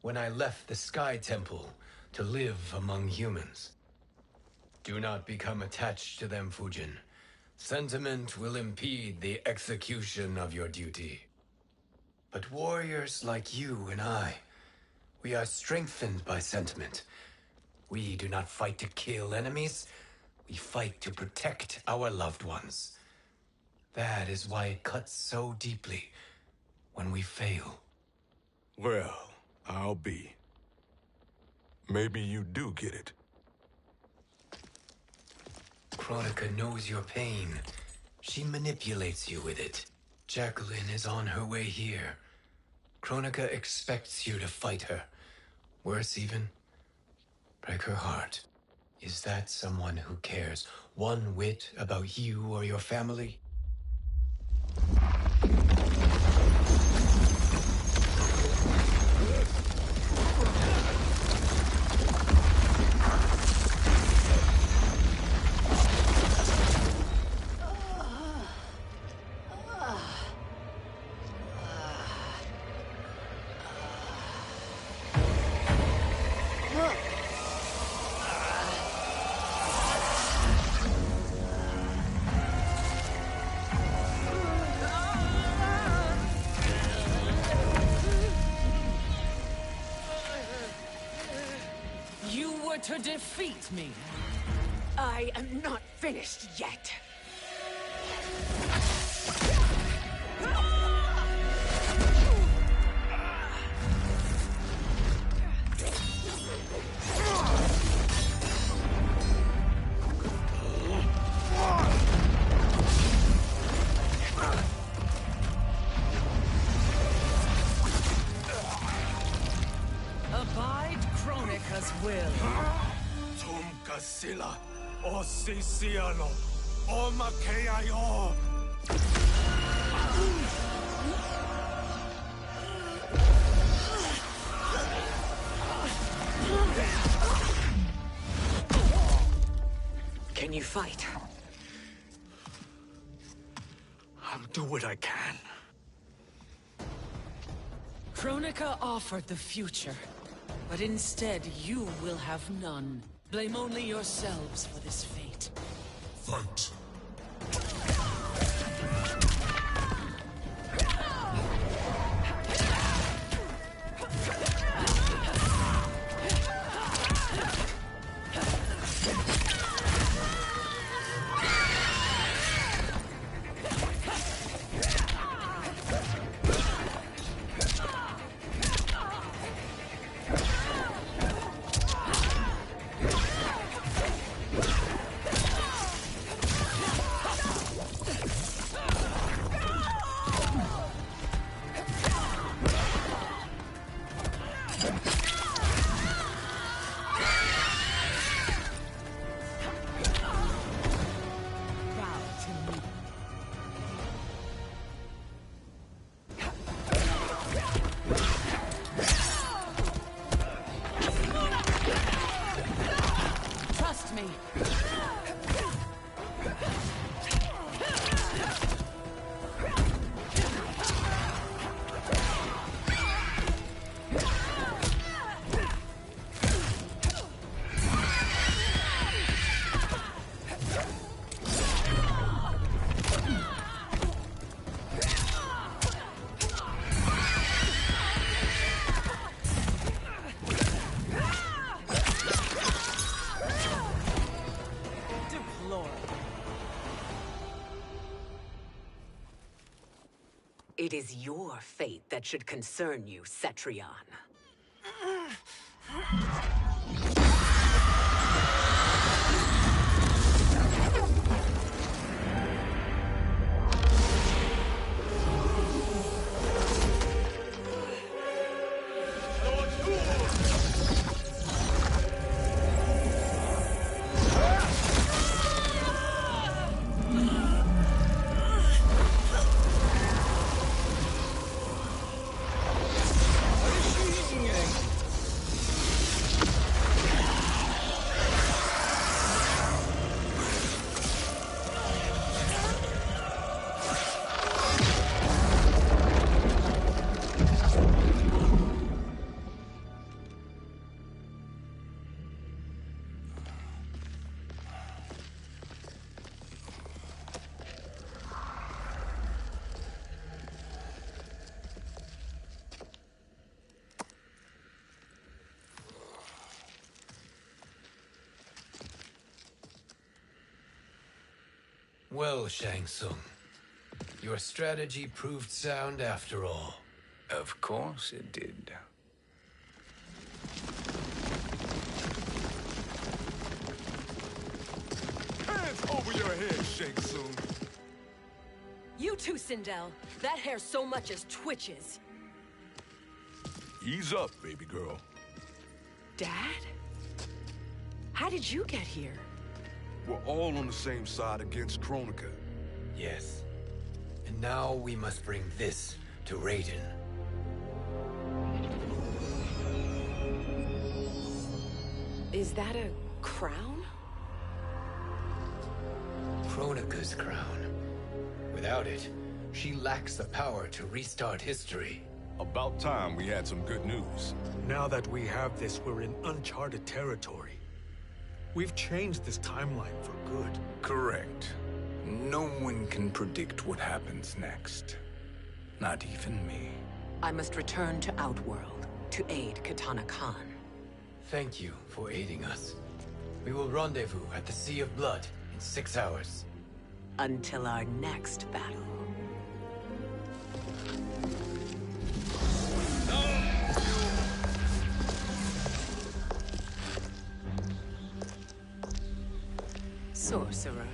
When I left the Sky Temple to live among humans. Do not become attached to them, Fujin. Sentiment will impede the execution of your duty. But warriors like you and I, we are strengthened by sentiment. We do not fight to kill enemies. We fight to protect our loved ones. That is why it cuts so deeply when we fail. Well, I'll be. Maybe you do get it. Kronika knows your pain. She manipulates you with it. Jacqueline is on her way here. Kronika expects you to fight her. Worse even, break her heart. Is that someone who cares one whit about you or your family? To defeat me. I am not finished yet. Abide Kronika's will. Sila, o Siciano, o Makeayo. Can you fight? I'll do what I can. Kronika offered the future, but instead you will have none. Blame only yourselves for this fate. Fight! It is your fate that should concern you, Cetrion. Well, Shang Tsung, your strategy proved sound after all. Of course it did. Hands over your head, Shang Tsung. You too, Sindel. That hair so much as twitches. Ease up, baby girl. Dad? How did you get here? We're all on the same side against Kronika. Yes. And now we must bring this to Raiden. Is that a crown? Kronika's crown. Without it, she lacks the power to restart history. About time we had some good news. Now that we have this, we're in uncharted territory. We've changed this timeline for good. Correct. No one can predict what happens next. Not even me. I must return to Outworld to aid Katana Khan. Thank you for aiding us. We will rendezvous at the Sea of Blood in 6 hours. Until our next battle. Sorcerer.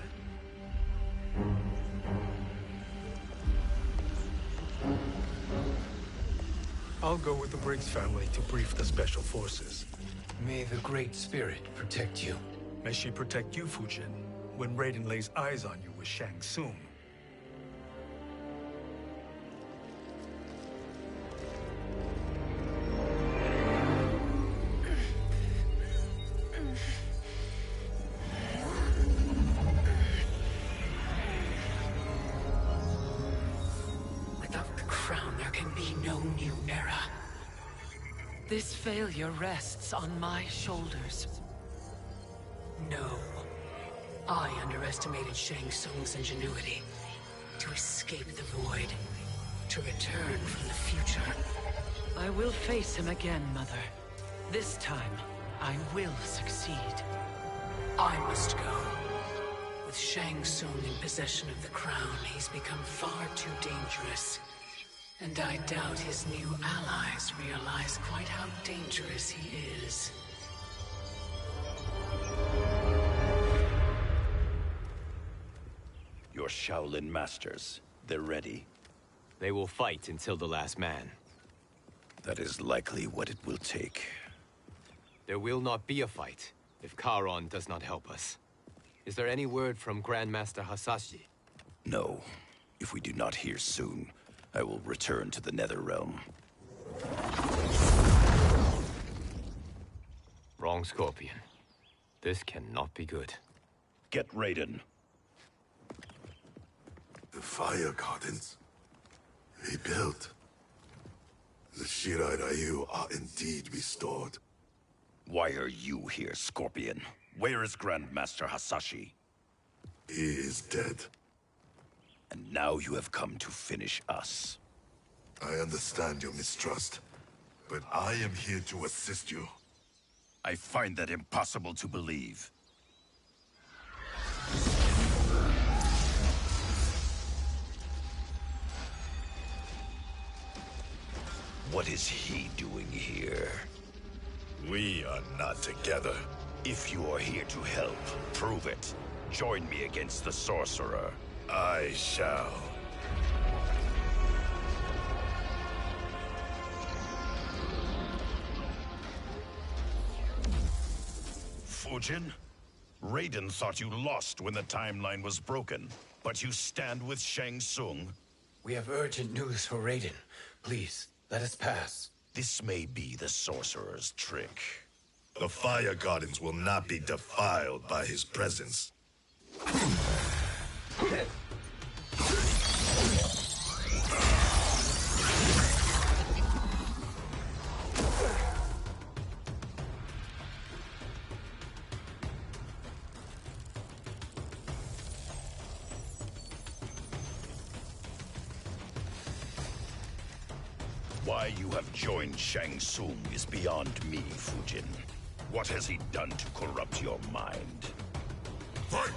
I'll go with the Briggs family to brief the Special Forces. May the Great Spirit protect you. May she protect you, Fujin, when Raiden lays eyes on you with Shang Tsung. This failure rests on my shoulders. No. I underestimated Shang Tsung's ingenuity. To escape the void. To return from the future. I will face him again, Mother. This time, I will succeed. I must go. With Shang Tsung in possession of the crown, he's become far too dangerous. And I doubt his new allies realize quite how dangerous he is. Your Shaolin masters, they're ready. They will fight until the last man. That is likely what it will take. There will not be a fight if Charon does not help us. Is there any word from Grandmaster Hasashi? No. If we do not hear soon, I will return to the Netherrealm. Wrong, Scorpion. This cannot be good. Get Raiden. The fire gardens rebuilt. The Shirai Ryu are indeed restored. Why are you here, Scorpion? Where is Grandmaster Hasashi? He is dead. And now you have come to finish us. I understand your mistrust, but I am here to assist you. I find that impossible to believe. What is he doing here? We are not together. If you are here to help, prove it. Join me against the sorcerer. I shall. Fujin? Raiden thought you lost when the timeline was broken, but you stand with Shang Tsung? We have urgent news for Raiden. Please, let us pass. This may be the sorcerer's trick. The Fire Gardens will not be defiled by his presence. Why you have joined Shang Tsung is beyond me, Fujin. What has he done to corrupt your mind? Fight!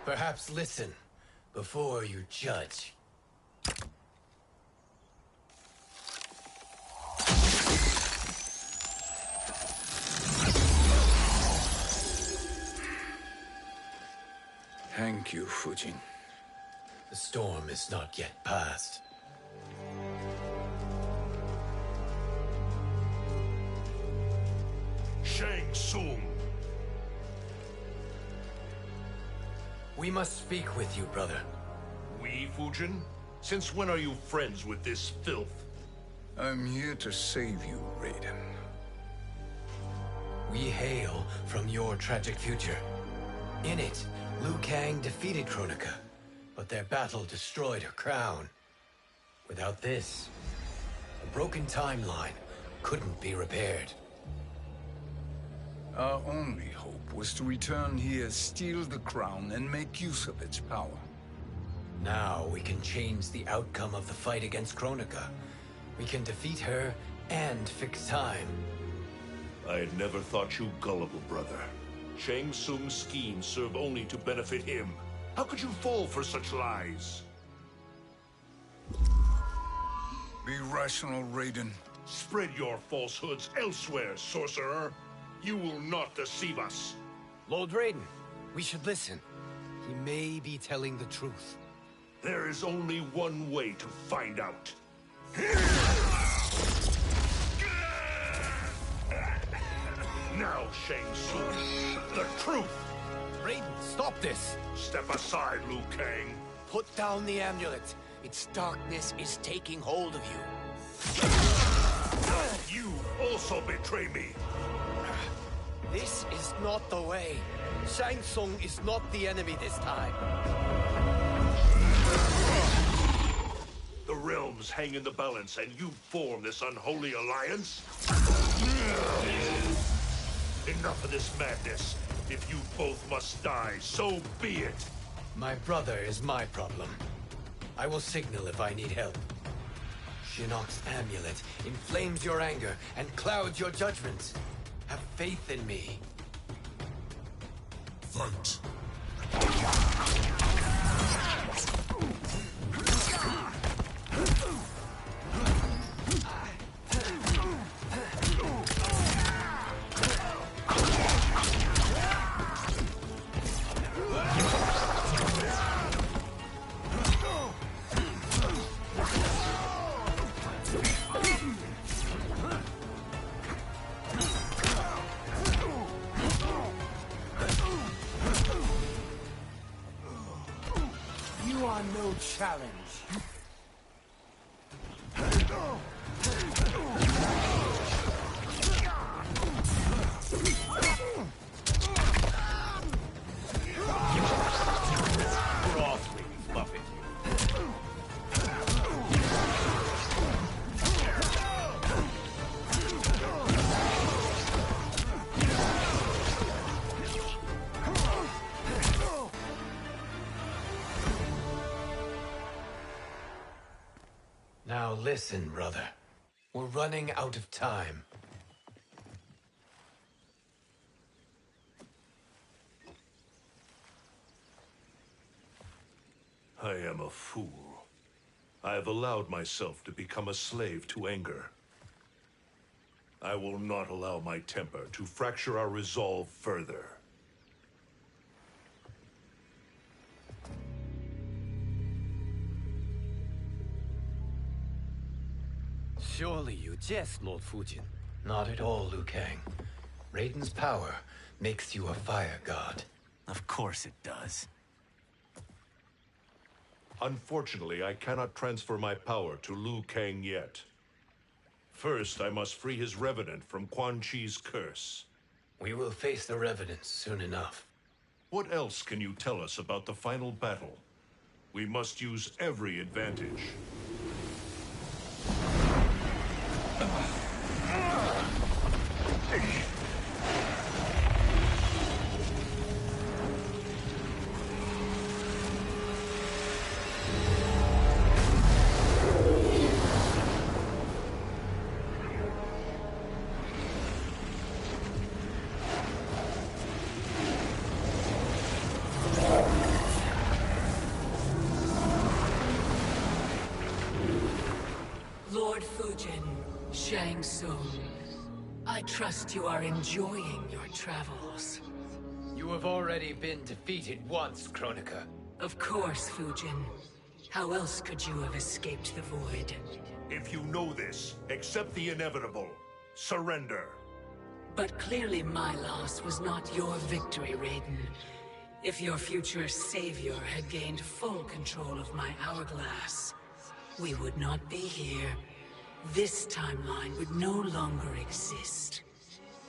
Perhaps listen before you judge. Thank you, Fujin. The storm is not yet past. Shang Tsung. We must speak with you, brother. We, Fujin? Since when are you friends with this filth? I'm here to save you, Raiden. We hail from your tragic future. In it, Liu Kang defeated Kronika, but their battle destroyed her crown. Without this, a broken timeline couldn't be repaired. Our only hope was to return here, steal the crown, and make use of its power. Now we can change the outcome of the fight against Kronika. We can defeat her and fix time. I had never thought you gullible, brother. Shang Tsung's schemes serve only to benefit him. How could you fall for such lies? Be rational, Raiden. Spread your falsehoods elsewhere, sorcerer. You will not deceive us. Lord Raiden, we should listen. He may be telling the truth. There is only one way to find out. Now, Shang Tsung, the truth! Raiden, stop this! Step aside, Liu Kang. Put down the amulet. Its darkness is taking hold of you. You also betray me. This is not the way. Shang Tsung is not the enemy this time. The realms hang in the balance, and you form this unholy alliance? Enough of this madness. If you both must die, so be it. My brother is my problem. I will signal if I need help. Shinnok's amulet inflames your anger and clouds your judgment. Have faith in me. Fight. You are no challenge. Crosswings, Buffett. Now listen, brother. We're running out of time. I am a fool. I have allowed myself to become a slave to anger. I will not allow my temper to fracture our resolve further. Surely you jest, Lord Fujin. Not at all, Liu Kang. Raiden's power makes you a fire god. Of course it does. Unfortunately, I cannot transfer my power to Liu Kang yet. First, I must free his revenant from Quan Chi's curse. We will face the revenants soon enough. What else can you tell us about the final battle? We must use every advantage. Lord Fujin, Shang Tsung, I trust you are enjoying your travels. You have already been defeated once, Kronika. Of course, Fujin. How else could you have escaped the void? If you know this, accept the inevitable. Surrender. But clearly my loss was not your victory, Raiden. If your future savior had gained full control of my hourglass, we would not be here. This timeline would no longer exist.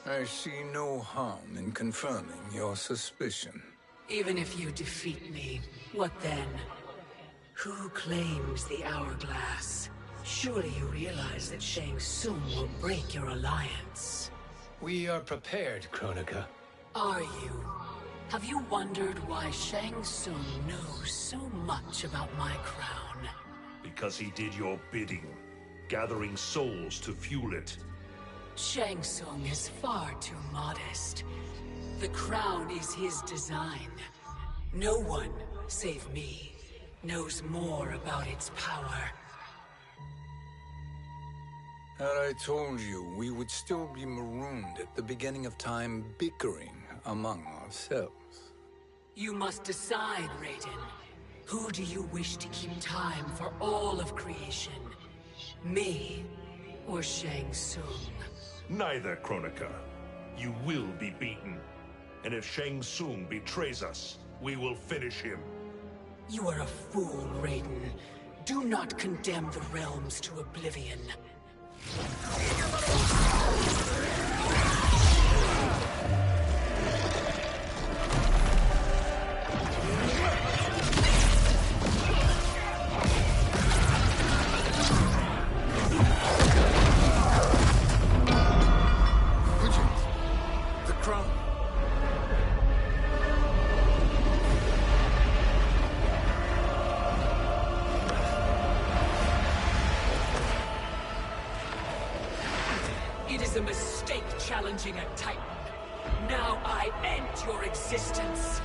I see no harm in confirming your suspicion. Even if you defeat me, what then? Who claims the hourglass? Surely you realize that Shang Tsung will break your alliance. We are prepared, Kronika. Are you? Have you wondered why Shang Tsung knows so much about my crown? Because he did your bidding, gathering souls to fuel it. Shang Tsung is far too modest. The crown is his design. No one, save me, knows more about its power. Had I told you, we would still be marooned at the beginning of time, bickering among ourselves. You must decide, Raiden. Who do you wish to keep time for all of creation? Me or Shang Tsung? Neither, Kronika. You will be beaten. And if Shang Tsung betrays us, we will finish him. You are a fool, Raiden. Do not condemn the realms to oblivion. The crown. It is a mistake challenging a Titan. Now I end your existence.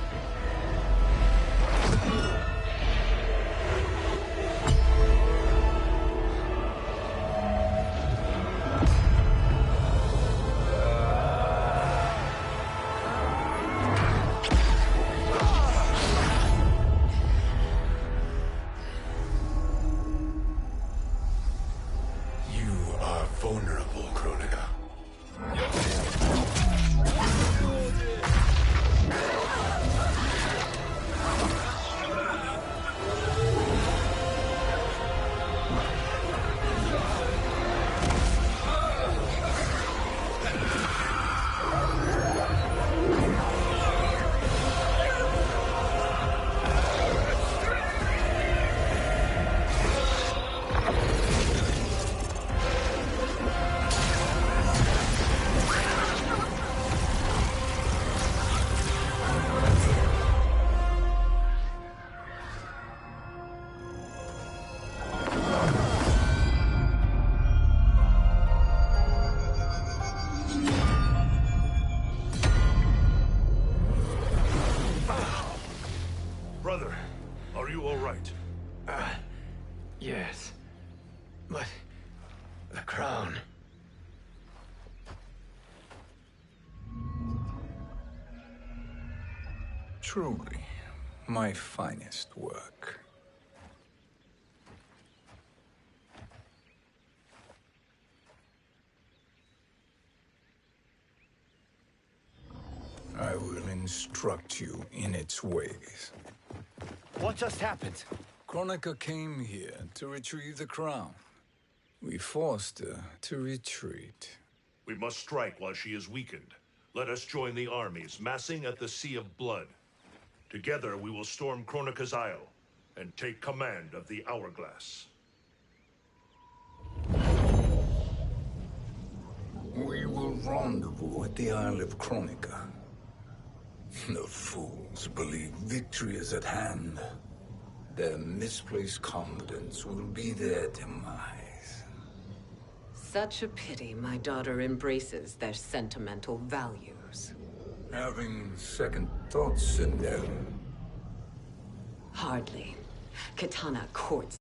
Vulnerable, Kronika. Brother, are you all right? Yes. But the crown. Truly, my finest work. I will instruct you in its ways. What just happened? Kronika came here to retrieve the crown. We forced her to retreat. We must strike while she is weakened. Let us join the armies, massing at the Sea of Blood. Together we will storm Kronika's Isle and take command of the Hourglass. We will rendezvous at the Isle of Kronika. The fools believe victory is at hand. Their misplaced confidence will be their demise. Such a pity my daughter embraces their sentimental values. Having second thoughts, Sindel. Hardly. Kitana courts